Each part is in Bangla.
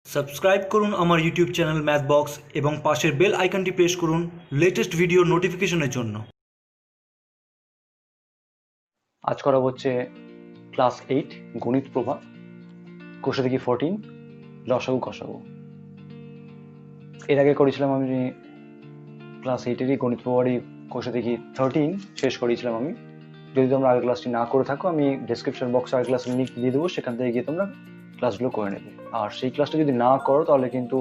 সাবস্ক্রাইব করুন আমার ইউটিউব চ্যানেল ম্যাথবক্স এবং পাশের বেল আইকনটি প্রেস করুন লেটেস্ট ভিডিও নোটিফিকেশনের জন্য। আজ করা হচ্ছে ক্লাস 8 গণিত প্রভা, কোষে দেখি 14 লসাগু কষাগু। এর আগে করেছিলাম আমি ক্লাস 8-এরই গণিত প্রভারই কোষে দেখি 13 শেষ করেছিলাম আমি। যদি তোমরা আগের ক্লাসটি না করে থাকো, আমি ডেসক্রিপশন বক্সে আগের ক্লাসের লিঙ্ক দিয়ে দেবো, সেখান থেকে গিয়ে তোমরা ক্লাসগুলো করে নেবে। আর সেই ক্লাসটা যদি না করো তাহলে কিন্তু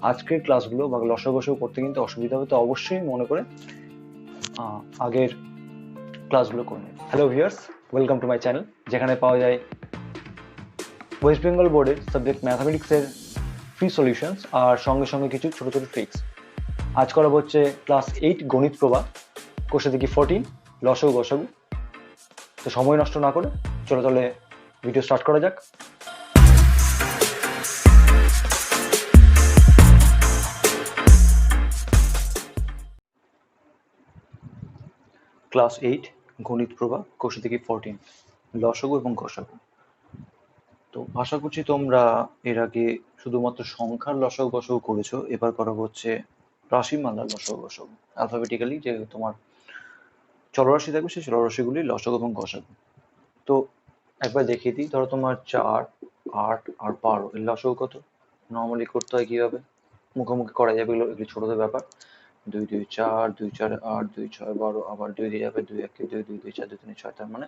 আজকের ক্লাসগুলো বা লসাগু কষাগু করতে কিন্তু অসুবিধা হবে, তো অবশ্যই মনে করে আগের ক্লাসগুলো করে নেবে। Hello viewers, welcome to my channel, যেখানে পাওয়া যায় ওয়েস্ট বেঙ্গল বোর্ডের সাবজেক্ট ম্যাথামেটিক্সের ফ্রি সলিউশনস আর সঙ্গে সঙ্গে কিছু ছোটো ছোটো ট্রিক্স। আজ করা হচ্ছে ক্লাস 8 গণিত প্রভা, কোষে দেখি 14 লসাগু গসাগু। তো সময় নষ্ট না করে চলো তাহলে ভিডিও স্টার্ট করা যাক। ক্লাস 8 গণিত প্রভা, কোষে দেখি 14 লসাগু এবং গসাগু। তো আশা করছি তোমরা এর আগে শুধুমাত্র সংখ্যার লসাগু গসাগু করেছো, এবার করা হচ্ছে রাশিমালার লসাগু গসাগু। অ্যালফাবেটিক্যালি যে তোমার চলরাশি থাকবে সেই চলরাশিগুলি লসাগু এবং গসাগু। তো একবার দেখিয়ে দিই, ধরো তোমার 4, 8 আর 12 এর লসাগু কত? নর্মালি করতে হয় কিভাবে, মুখোমুখি করা যাবে, এগুলো ছোটদের ব্যাপার। 2 2 4, 2 4 8, 2 6 12, আবার 2 দিয়ে যাবে, 2 1 2 2 2 4 2 3 6, তার মানে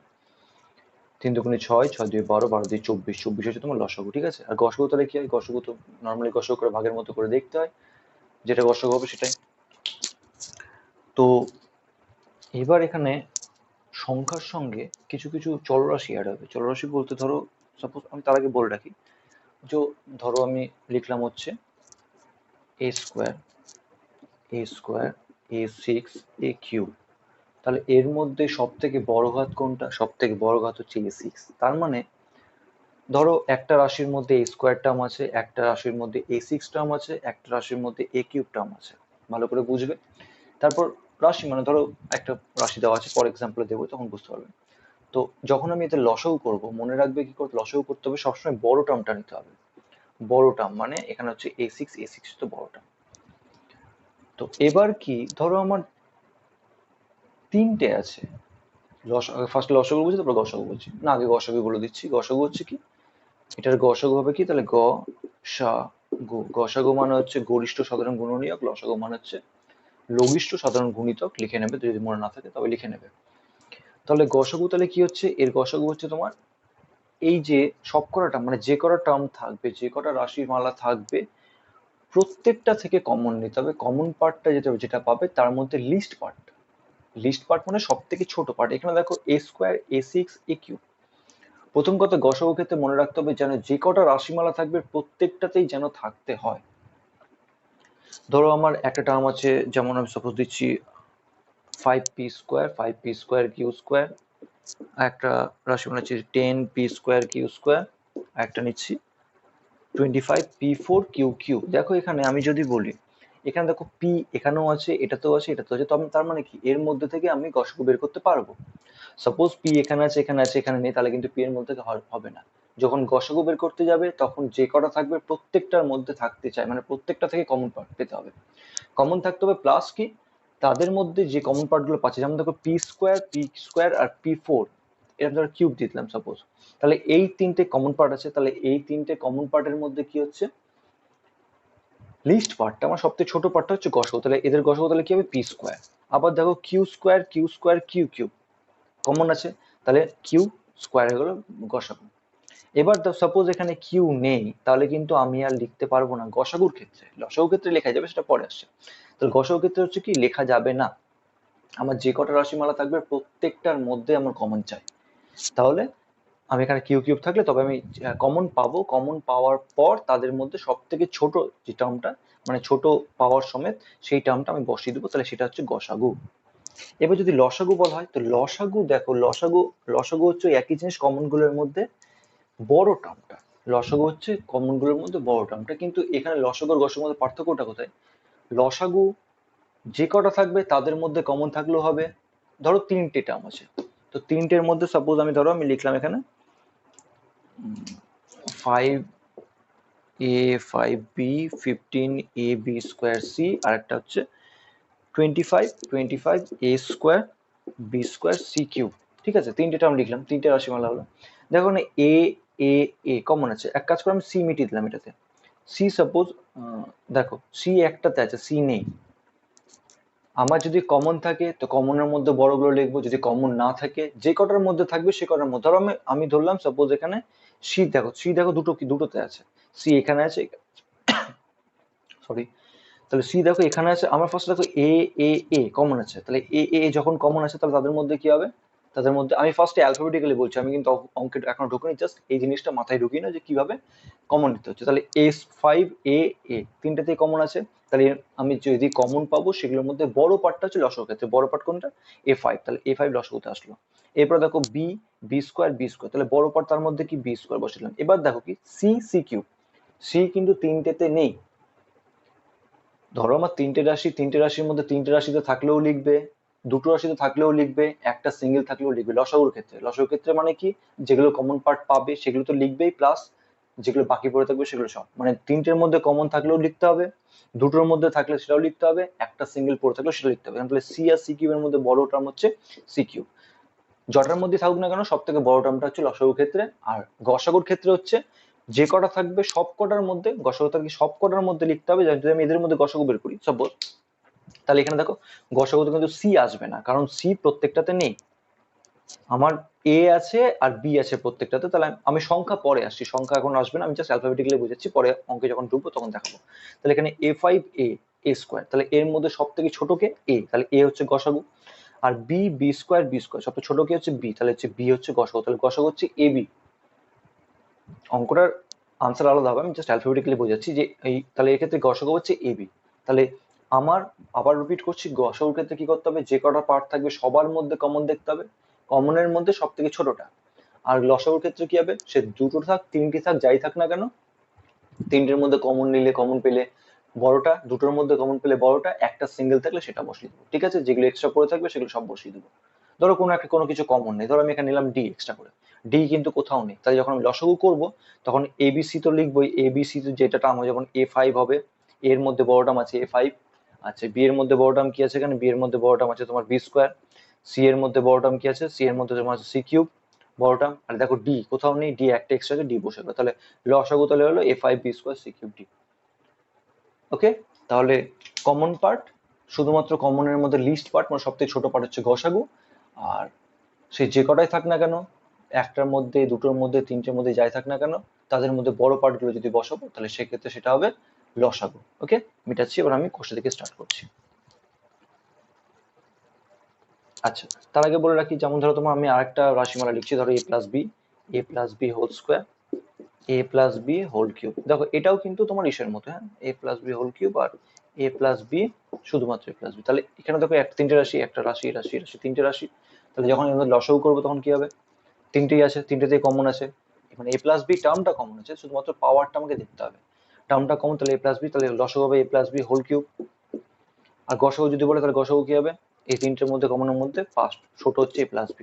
3 2 6, 6 2 12, 12 2 24, 24 হচ্ছে তোমার লসাগু, ঠিক আছে? আর গসাগু তাহলে কি হয়? গসাগু তো নর্মালি গসাগু করে ভাগের মতো করে দেখতে হয়, যেটা গসাগু হবে সেটাই। তো এবার এখানে সংখ্যার সঙ্গে কিছু কিছু চলরাশি অ্যাড হবে। চলরাশি বলতে ধরো, সাপোজ আমি তার আগে বলে রাখি, যে ধরো আমি লিখলাম হচ্ছে এ square, a square, A six, A cube. তাহলে এর মধ্যে সব থেকে বড় ঘাত কোনটা? সব থেকে বড় ঘাত হচ্ছে এ সিক্স। তার মানে ধরো একটা রাশির মধ্যে এ স্কোয়ার টার্ম আছে, একটা রাশির মধ্যে এ সিক্স টার্ম আছে, একটা রাশির মধ্যে এ কিউব টার্ম আছে। ভালো করে বুঝবে। তারপর রাশি মানে ধরো একটা রাশি দেওয়া আছে, ফর এক্সাম্পল দেবো, তখন বুঝতে পারবে। তো যখন আমি এতে লসাগু করব, মনে রাখবে কি করতে, লসাগু করতে হবে সবসময় বড় টার্মটা নিতে হবে। বড় টার্ম মানে এখানে হচ্ছে এ সিক্স, এ সিক্স তো বড় টার্ম। তো এবার কি, ধরো আমার তিনটে আছে, ফার্স্ট লসাগু বলছি, তারপর গসাগু বলছি না, আগে গসাগু বলে দিচ্ছি। গসাগু হচ্ছে কি, এটার গসাগু হবে কি, তাহলে গ সা গু। গসাগু মানে হচ্ছে গরিষ্ঠ সাধারণ গুণনীয়ক, লসাগু মানে হচ্ছে লঘিষ্ঠ সাধারণ গুণিতক। লিখে নেবে, যদি মনে না থাকে তবে লিখে নেবে। তাহলে গসাগু তাহলে কি হচ্ছে, এর গসাগু হচ্ছে তোমার এই যে সব কটা টার্ম, মানে যে কটা টার্ম থাকবে, যে কটা রাশির মালা থাকবে, প্রত্যেকটা থেকে কমন নিতে হবে। কমন পার্টটা যেটা পাবে তার মধ্যে লিস্ট পার্ট, লিস্ট পার্ট মানে সব থেকে ছোট পার্ট। এখানে দেখো a square, A six, A cube. প্রথম কথা, গসাগু ক্ষেত্রে মনে রাখতে হবে যেন যে কটা রাশিমালা থাকবে প্রত্যেকটাতেই যেন থাকতে হয়। ধরো আমার একটা টার্ম আছে, যেমন আমি সাপোজ দিচ্ছি 5p square, 5p square Q square. একটা রাশিমালা আছে 10p স্কোয়ার কিউ স্কোয়ার। একটা নিচ্ছি 25p4 কিউ কিউব। দেখো এখানে আমি যদি বলি, এখানে দেখো পি এখানেও আছে, এটাতেও আছে, এটাতেও আছে, তার মানে কি এর মধ্যে থেকে আমি গসাগু বের করতে পারবো। সাপোজ পি এখানে আছে, এখানে আছে, এখানে নেই, তাহলে কিন্তু পি এর মধ্যে হবে না। যখন গসাগু বের করতে যাবে তখন যে কটা থাকবে প্রত্যেকটার মধ্যে থাকতে চায়, মানে প্রত্যেকটা থেকে কমন পার্ট পেতে হবে। কমন থাকতে হবে, প্লাস কি তাদের মধ্যে যে কমন পার্ট গুলো পাচ্ছে, যেমন দেখো পি স্কোয়ার আর পি4, এরকম ধরো কিউব দিলাম সাপোজ, তাহলে এই তিনটে কমন পার্ট আছে। তাহলে এই তিনটে কমন পার্টের মধ্যে কি হচ্ছে, লিস্ট পার্টটা আমার সবথেকে ছোট পার্টটা হচ্ছে গসাগু, তাহলে এদের গসাগু তাহলে কি হবে, পি স্কোয়ার। আবার দেখো Q square, Q square, Q cube common আছে, তাহলে কিউ স্কোয়ার হয়ে গেল গসাগু। এবার সাপোজ এখানে কিউ নেই, তাহলে কিন্তু আমি আর লিখতে পারবো না গসাগুর ক্ষেত্রে। লসাগুর ক্ষেত্রে লেখা যাবে, সেটা পরে আসছে। তাহলে গসাগুর ক্ষেত্রে হচ্ছে কি, লেখা যাবে না। আমার যে কটা রাশিমালা থাকবে প্রত্যেকটার মধ্যে আমার কমন চাই। তাহলে আমি এখানে কিউ কিউব থাকলে তবে আমি কমন পাবো। কমন পাওয়ার পর তাদের মধ্যে সব থেকে ছোট যে টার্মটা, মানে ছোট পাওয়ার সমেত সেই টার্মটা আমি বসিয়ে দেবো, তাহলে সেটা হচ্ছে গসাগু। এবার যদি লসাগু বলা হয়, তো লসাগু দেখো, লসাগু লসাগু হচ্ছে একই জিনিস, কমন গুলোর মধ্যে বড় টার্মটা। লসাগু হচ্ছে কমন গুলোর মধ্যে বড় টার্মটা, কিন্তু এখানে লসাগু আর গসাগুর মধ্যে পার্থক্যটা কোথায়? লসাগু যে কটা থাকবে তাদের মধ্যে কমন থাকলেও হবে। ধরো তিনটে টার্ম আছে, তো তিনটের মধ্যে সাপোজ আমি লিখলাম এখানে 5 a5b 15ab স্কোয়ার c, আর একটা হচ্ছে 25 a square b square c cube. ঠিক আছে, তিনটে টার্ম লিখলাম, তিনটে রাশিমালা হলো। দেখো না এ এ এ কমন আছে, এক কাজ করে আমি সি মিটিয়ে দিলাম এটাতে। সি সাপোজ দেখো সি একটাতে আছে, সি নেই। আমার যদি কমন থাকে তো কমনের মধ্যে বড়গুলো লিখবো, যদি কমন না থাকে যে কটার মধ্যে থাকবে সে কটার মধ্যে। ধরো আমি ধরলাম সাপোজ এখানে সি দেখো দুটোতে আছে, সি এখানে আছে, সরি, তাহলে সি দেখো এখানে আছে। আমার ফার্স্ট দেখো এ এ এ কমন আছে, তাহলে এ এ যখন কমন আছে তাহলে তাদের মধ্যে কি হবে, তাদের মধ্যে আমি ফার্স্টে অ্যালফাবেটিক্যালি বলছি, আমি কিন্তু অঙ্কে এখনো ঢুকিনি, জাস্ট এই জিনিসটা মাথায় ঢুকি না যে কিভাবে কমন নিতে হচ্ছে। তাহলে এস 5 এ তিনটাতেই কমন আছে, তাহলে আমি যদি কমন পাবো সেগুলোর মধ্যে বড় পার্টটা হচ্ছে লসগু ক্ষেত্রে, বড় পার্ট কোনটা, A5, তাহলে A5 লসগুতে আসলো। এরপর দেখো বি স্কোয়ার তাহলে বড় পার্ট তার মধ্যে কি বি স্কোয়ার বসালাম। এবার দেখো কি সি কিউব, সি কিন্তু তিনটেতে নেই। ধরো আমার তিনটে রাশির মধ্যে তিনটে রাশিতে থাকলেও লিখবে, দুটো রাশিতে থাকলেও লিখবে, একটা সিঙ্গেল থাকলেও লিখবে। লসাগুর ক্ষেত্রে মানে কি, যেগুলো কমন পার্ট পাবে সেগুলো তো লিখবেই, প্লাস যেগুলো বাকি পড়ে থাকবে সেগুলো সব, মানে তিনটের মধ্যে কমন থাকলেও লিখতে হবে, দুটোর মধ্যে থাকলে সেটাও লিখতে হবে, একটা সিঙ্গেল পড়ে থাকলেও সেটা লিখতে হবে। তাহলে সি আর সি কিউবের মধ্যে বড় টার্ম হচ্ছে সি কিউব। জটার মধ্যে থাকুক না কেন সব থেকে বড় টার্মটা হচ্ছে লসাগুর ক্ষেত্রে। আর গসাগুর ক্ষেত্রে হচ্ছে যে কটা থাকবে সব কটার মধ্যে, গসাগু থাকবে সব কটার মধ্যে লিখতে হবে। যদি আমি এদের মধ্যে গসাগু বের করি সাপোজ, তাহলে এখানে দেখো গসাগুতে কিন্তু সি আসবে না, কারণ সি প্রত্যেকটাতে নেই। আমার এ আছে আর বি আছে প্রত্যেকটাতে, তাহলে আমি সংখ্যা পরে আসছি, সংখ্যা এখন আসবে না, আমি জাস্ট অ্যালফাবেটিক্যালি বুঝাচ্ছি, পরে অঙ্কে যখন ঢুকবো তখন দেখাবো। তাহলে এখানে A5 A স্কোয়ার, তাহলে এর মধ্যে সব থেকে ছোট কে এ, তাহলে এ হচ্ছে গসাগু। আর বি স্কোয়ার সবচেয়ে ছোট কে হচ্ছে বি, তাহলে হচ্ছে বি হচ্ছে গসাগু, তাহলে গসাগু হচ্ছে এবি। অঙ্কটার আনসার আলাদা হবে, আমি জাস্ট অ্যালফাবেটিক্যালি বোঝাচ্ছি যে এই, তাহলে এক্ষেত্রে গসাগু হচ্ছে এবি। তাহলে আমার আবার রিপিট করছি, গসাগুর ক্ষেত্রে কি করতে হবে, যে কটা পার্ট থাকবে সবার মধ্যে কমন দেখতে হবে, কমনের মধ্যে সব থেকে ছোটটা। আর লসাগুর ক্ষেত্রে কি হবে, সে দুটো থাক তিনটি থাক যাই থাক না কেন, তিনটের মধ্যে কমন নিলে কমন পেলে বড়টা, দুটোর মধ্যে কমন পেলে বড়টা, একটা সিঙ্গেল থাকলে সেটা বসিয়ে দেবো। ঠিক আছে, যেগুলো এক্সট্রা পড়ে থাকবে সেগুলো সব বসিয়ে দেবো। ধরো কোনো কিছু কমন নেই, ধরো আমি এখানে নিলাম ডি এক্সট্রা করে, ডি কিন্তু কোথাও নেই, তাই যখন আমি লসাগু করবো তখন এবিসি তো লিখবোই, এবিসি যেটা টার্ম হয় যখন A5 হবে, এর মধ্যে বড় টার্ম আছে A5। আচ্ছা, বি এর মধ্যে বড় টার্ম কি আছে, এখানে বি এর মধ্যে বড় টার্ম আছে তোমার বি স্কোয়ার। সি এর মধ্যে বড় টার্ম কি আছে, সি এর মধ্যে তোমার আছে সি কিউব বড় টার্ম। আর দেখো ডি কোথাও নেই, ডি একটা এক্সট্রা আছে, ডি বসে গেল, তাহলে লসাগু তাহলে হলো A5B square c cube d. Okay, তাহলে কমন পার্ট, শুধুমাত্র কমনের মধ্যে লিস্ট পার্ট মানে সবথেকে ছোট পার্ট হচ্ছে গসাগু। আর সে যে কটাই থাক না কেন, একটার মধ্যে দুটোর মধ্যে তিনটের মধ্যে যাই থাক না কেন, তাদের মধ্যে বড় পার্টগুলো যদি বসাবো তাহলে সেক্ষেত্রে সেটা হবে লসাগু। ওকে, মিটাচ্ছি, এবার আমি কোষে থেকে স্টার্ট করছি। আচ্ছা, তার আগে বলে রাখি, যেমন ধরো তোমার আমি আরেকটা রাশিমালা লিখছি, ধরো a plus b whole square A+B whole cube. দেখো এটাও কিন্তু তোমার ইসের মতো, হ্যাঁ, A+B হোল কিউব আর A+B শুধুমাত্র A+B। তাহলে এখানে দেখো তিনটে রাশি, একটা রাশি রাশি রাশি তিনটে রাশি, তাহলে যখন এর মধ্যে লসাগু করবো তখন কি হবে, তিনটেই আছে, তিনটেতেই কমন আছে, মানে A+B টার্মটা কমন আছে, শুধুমাত্র পাওয়ারটা আমাকে দেখতে হবে। টার্মটা কমন, তাহলে A+B, তাহলে লসাগু হবে A+B হোল কিউব। আর গসাগু যদি বলে তাহলে গসাগু কি হবে, এই তিনটের মধ্যে কমনের মধ্যে ফার্স্ট ছোট হচ্ছে A+B।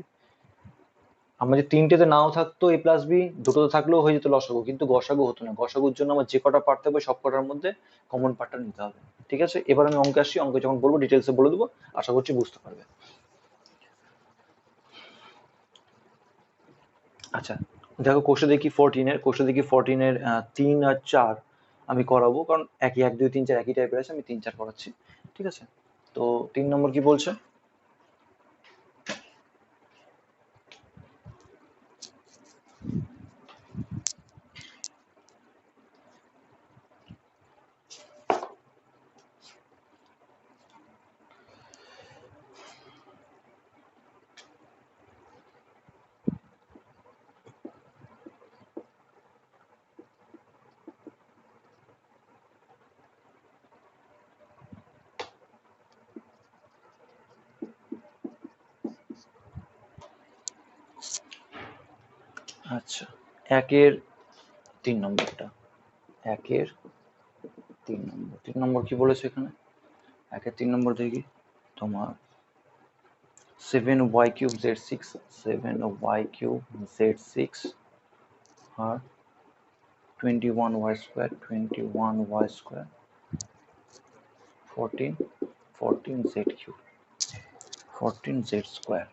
আমার যে তিনটেতে নাও থাকতো A+B, দুটোতে থাকলেও হয়ে যেত লসাগু, কিন্তু গসাগু হতো না। গসাগুর জন্য আমার যে কটা পার্ট থাকবে সব কটার মধ্যে কমন পার্টটা নিতে হবে। ঠিক আছে, এবার আমি অঙ্কে আসছি, অঙ্কে যখন বলবো ডিটেলসে বলে দেবো, আশা করছি বুঝতে পারবে। আচ্ছা, দেখো কোষে দেখি 14 এর 3 আর 4 আমি করাবো, কারণ একই 1 2 3 4 একই টাইপের আছে, আমি 3 4 করাচ্ছি। ঠিক আছে, তো 3 নম্বর কি বলছে, আচ্ছা, 1-এর 3 নম্বরটা, 1-এর 3 নম্বর কি বলেছে এখানে, 1-এর 3 নম্বর দেখি তোমার 7y³ z6, 7y³ z6 আর 21y square 21y square 14z cube 14z square.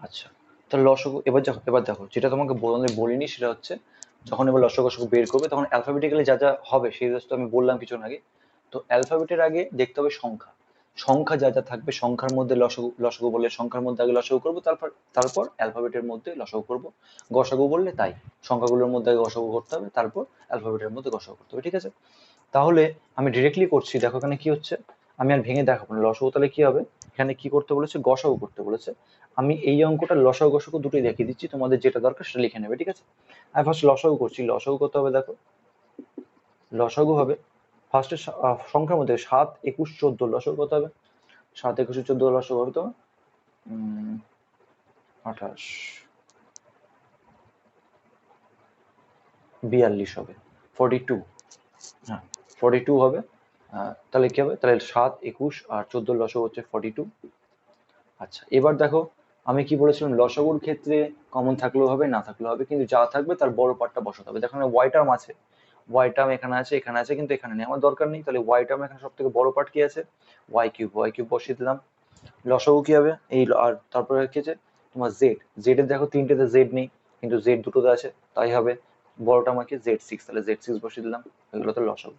আচ্ছা, তাহলে লসাগু এবার দেখো যেটা তোমাকে বলিনি সেটা হচ্ছে যখন এবার লসাগু বের করবে তখন অ্যালফাবেটিক্যালি যা যা হবে সেই তো আমি বললাম কিছুক্ষণ আগে। তো অ্যালফাবেটের আগে দেখতে হবে সংখ্যা, সংখ্যা যা যা থাকবে সংখ্যার মধ্যে লসাগু বললে সংখ্যার মধ্যে আগে লসাগু করবো, তারপর অ্যালফাবেটের মধ্যে লসাগু করবো। গসাগু বললে তাই, সংখ্যাগুলোর মধ্যে আগে গসাগু করতে হবে, তারপর অ্যালফাবেটের মধ্যে গসাগু করতে হবে। ঠিক আছে, তাহলে আমি ডিরেক্টলি করছি। দেখো এখানে কি হচ্ছে, আমি আর ভেঙে দেখাবো না। লসাগু তাহলে কি হবে, এখানে কি করতে বলেছে, গসাগু করতে বলেছে। আমি এই অঙ্কটা লসাগু গসাগু দুটোই দেখিয়ে দিচ্ছি, তোমাদের যেটা দরকার সেটা লিখে নেবে। ঠিক আছে, আমি ফার্স্ট লসাগু করছি। লসাগু করতে হবে, দেখো লসাগু হবে ফার্স্টে সংখ্যার মধ্যে 7, 21, 14 লসাগু করতে হবে। 7, 21, 14 লসাগু হবে তো 28, 42 হবে, 42। হ্যাঁ 42 হবে। তাহলে কি হবে, তাহলে 7, 21 আর 14 লসাগু হচ্ছে 42। আচ্ছা, এবার দেখো আমি কি বলেছিলাম, লসাগুর ক্ষেত্রে কমন থাকলেও হবে না থাকলেও হবে, কিন্তু যা থাকবে তার বড় পার্টটা বসাতে হবে। দেখো ওয়াই টার্ম আছে, ওয়াই টার্ম এখানে আছে, এখানে আছে, কিন্তু এখানে নেই, আমার দরকার নেই। তাহলে ওয়াই টার্ম এখানে সব থেকে বড় পার্ট কি আছে, ওয়াই কিউব বসিয়ে দিলাম। লসাগু কি হবে এই, আর তারপরে কি আছে তোমার জেড, জেড এর দেখো তিনটেতে জেড নেই, কিন্তু জেড দুটোতে আছে, তাই হবে বড়টা আমাকে Z6, তাহলে Z6 বসিয়ে দিলাম। এগুলো তো লসাগু।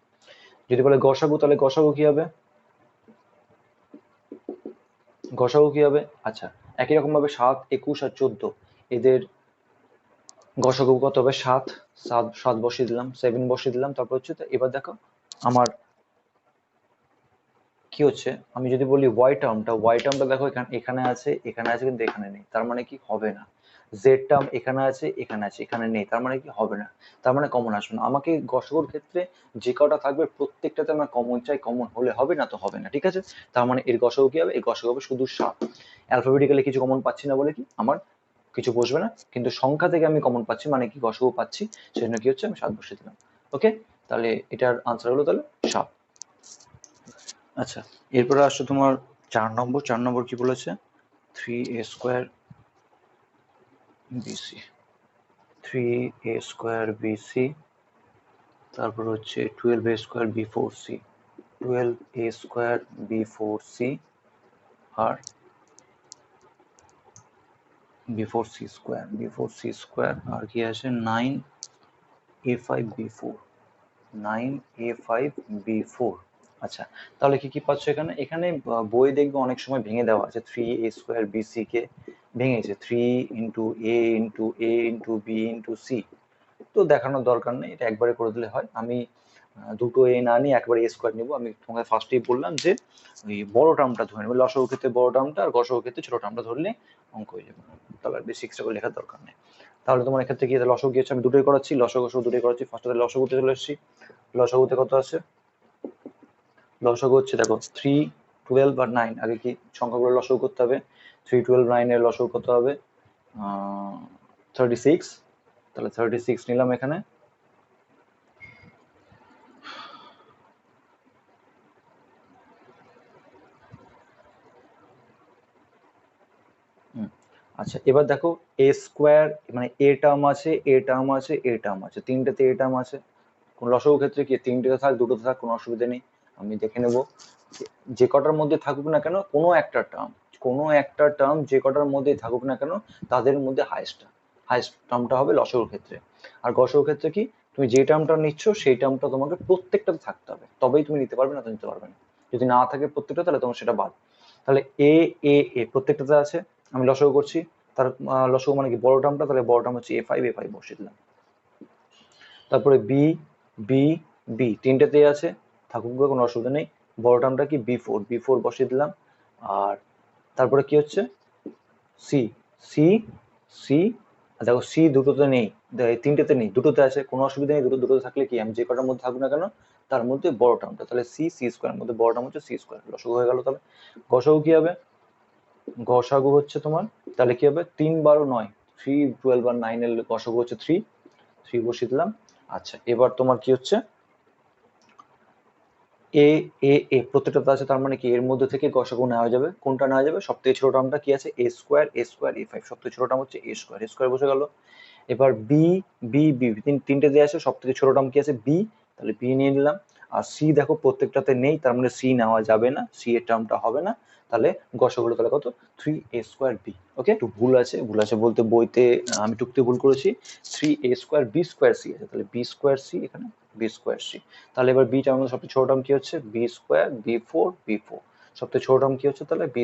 যদি বলে গসাগু, তাহলে গসাগু কি হবে, গসাগু কি হবে, আচ্ছা একই রকম ভাবে 7, 21 আর 14 এদের গসাগু কত হবে, 7, 7 বসিয়ে দিলাম, 7 বসিয়ে দিলাম। তারপর হচ্ছে তো এবার দেখো আমার কি হচ্ছে, আমি যদি বলি ওয়াই টার্মটা দেখো এখানে আছে, এখানে আছে, কিন্তু এখানে নেই, তার মানে কি হবে না। জেড টার্ম এখানে আছে, এখানে আছে, এখানে নেই, তার মানে কি হবে না, তার মানে কমন আসবে না। আমাকে গসাগুর ক্ষেত্রে যে কটা থাকবে প্রত্যেকটাতে আমার কমন চাই, কমন হলে হবে, না তো হবে না। ঠিক আছে, তার মানে এর গসাগু কি হবে, এর গসাগু হবে শুধু 7। অ্যালফাবেটিক্যালি কিছু কমন পাচ্ছি না বলে কি আমার কিছু বসবে না, কিন্তু সংখ্যা থেকে আমি কমন পাচ্ছি, মানে কি গসাগু পাচ্ছি, সেজন্য কি হচ্ছে আমি 7 বসিয়ে দিলাম। ওকে, তাহলে এটার আনসার হলো তাহলে 7। আচ্ছা, এরপরে আসছে তোমার 4 নম্বর কি বলেছে, 3a² BC, 3a² BC, তারপর হচ্ছে 12a² B4C, 12a² B4C আর B4C² আর কি আছে 9a5 B4, 9a5 B4। আচ্ছা, তাহলে কি কি পাচ্ছ এখানে, এখানে বই দেখবে অনেক সময় ভেঙে দেওয়া আছে, 3a² BC কে ভেঙেছে 3 into a into b into c। তো দেখানোর দরকার নেই, এটা একবারে করে দিলে হয়। আমি দুটো এ না নিয়ে একবারে a² নিবো। আমি তোমাকে ফার্স্টেই বললাম যে ওই বড় টার্মটা ধরে নেবে, লসাগু ক্ষেত্রে বড় টার্মটা আর গসাগু ক্ষেত্রে ছোট টার্মটা ধরলে অঙ্ক হয়ে যাবে, তাহলে আর বেশি এক্সট্রা করে লেখার দরকার নেই। তাহলে তোমার এক্ষেত্রে কি লসাগু কি হচ্ছে, আমি দুটোই করাচ্ছি, লসাগু গসাগু দুটোই করাচ্ছি। ফার্স্টে লসাগুতে চলে এসেছি, লসাগুতে কত আছে, লসাগু হচ্ছে দেখো 3, 12 আর 9, আগে কি সংখ্যাগুলো লসাগু করতে হবে। 3, 12, 9 এর লসাগু কত হবে 36, তাহলে 36 নিলাম এখানে। আচ্ছা, এবার দেখো a² মানে এ টার্ম আছে, এ টার্ম আছে, এ টার্ম আছে, তিনটেতে এ টার্ম আছে। কোন লসাগু ক্ষেত্রে কি তিনটেতে থাক দুটোতে থাক কোনো অসুবিধা নেই। আমি দেখে নেব যে কটার মধ্যে থাকুক না কেন, কোনো একটা টার্ম যে কটার মধ্যে থাকুক না কেন তাদের মধ্যে হাইয়েস্ট টার্মটা হবে লসাগুর ক্ষেত্রে। আর গসাগুর ক্ষেত্রে কি, তুমি যে টার্মটা নিচ্ছ সেই টার্মটা তোমাকে প্রত্যেকটাতে থাকতে হবে, তবেই তুমি নিতে পারবে, না তো নিতে পারবে না। যদি না থাকে প্রত্যেকটা তাহলে তোমার সেটা বাদ। তাহলে এ এ এ প্রত্যেকটাতে আছে, আমি লসাগু করছি। তার লসাগু মানে কি বড় টার্মটা, তাহলে বড় টার্ম হচ্ছে a5 বসিয়ে দিলাম। তারপরে বি বি বি তিনটেতে আছে, থাকুক কোনো অসুবিধা নেই। বড় টার্মটা কি বি4 বসিয়ে দিলাম। আর তারপরে কি হচ্ছে সি সি সি, দেখো সি দুটোতে নেই, তিনটেতে নেই, দুটোতে আছে, কোনো অসুবিধা নেই। দুটোতে থাকলে কি আমি যে কটার মধ্যে থাকুক না কেন তার মধ্যে বড় টার্মটা, তাহলে C² মধ্যে বড় টার্ম হচ্ছে C², লসাগু হয়ে গেল। তাহলে গসাগু কি হবে, গসাগু হচ্ছে তোমার তাহলে কি হবে 3, 12, 9, 3, 12 আর 9 এর গসাগু হচ্ছে 3 বসিয়ে দিলাম। আচ্ছা, এবার তোমার কি হচ্ছে এ এ এ প্রত্যেকটাতে আছে, তার মানে কি এর মধ্যে থেকে গসাগু নেওয়া যাবে, কোনটা নেওয়া যাবে, সব থেকে ছোট টার্মটা কি আছে a² a² a5, সব থেকে ছোট টার্ম হচ্ছে a² বসে গেল। এবার বি বি বি তিনটে দেওয়া আছে, সব থেকে ছোট টার্ম কি আছে বি, তাহলে বি নিয়ে নিলাম। আর সি দেখো প্রত্যেকটাতে নেই, তার মানে সি নেওয়া যাবে না, সি এর টার্মটা হবে না, তাহলে গসাগুলো তাহলে কত 3a² বি। ওকে, একটু ভুল আছে বলতে বইতে আমি টুকতে ভুল করেছি, 3a² b² c আছে, তাহলে b² c এখানে b² c। তাহলে এবার বি টার্ম সবচেয়ে ছোট টার্ম কি হচ্ছে b² b4 সবচেয়ে ছোট টার্ম কি হচ্ছে তাহলে b²।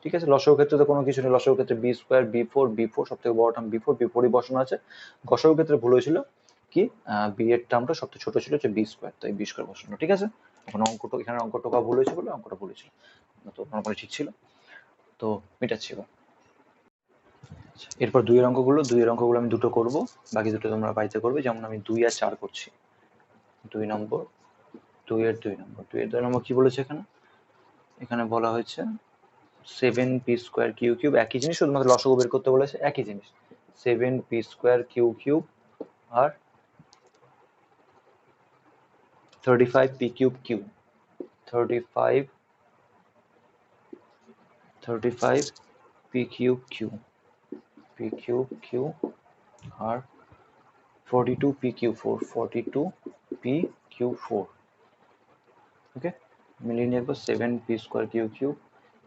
ঠিক আছে, লসাগু ক্ষেত্রে তো কোনো কিছু নেই, লসাগু ক্ষেত্রে b² b4 সব থেকে বড় টার্ম b4 বসানো আছে। গসাগু ক্ষেত্রে ভুল হয়েছিল কি বি এর টার্মটা সবচেয়ে ছোট ছিল হচ্ছে b², তাই b² বসানো। ঠিক আছে, এখন অঙ্কটা এখানে অঙ্কটা ভুল হয়েছে বলে অঙ্কটা ভুল হয়েছিল, তো নরমালি ঠিক ছিল, তো মেটাচ্ছি এবার। এরপর দুইয়ের অঙ্কগুলো আমি দুটো করব, বাকি দুটো তোমরা বাড়িতে করবে। যেমন আমি 2 আর 4 করছি। 2 নম্বর 2 এর 2 নম্বর কি বলেছে এখানে, এখানে বলা হয়েছে 7p² কিউ একই জিনিস, শুধুমাত্র লসাগু বের করতে বলেছে, একই জিনিস 7p² Q R 35p³ Q 35p³ Q R 42p³ ওকে, মিলিয়ে নিয়ে একবার 7p² Q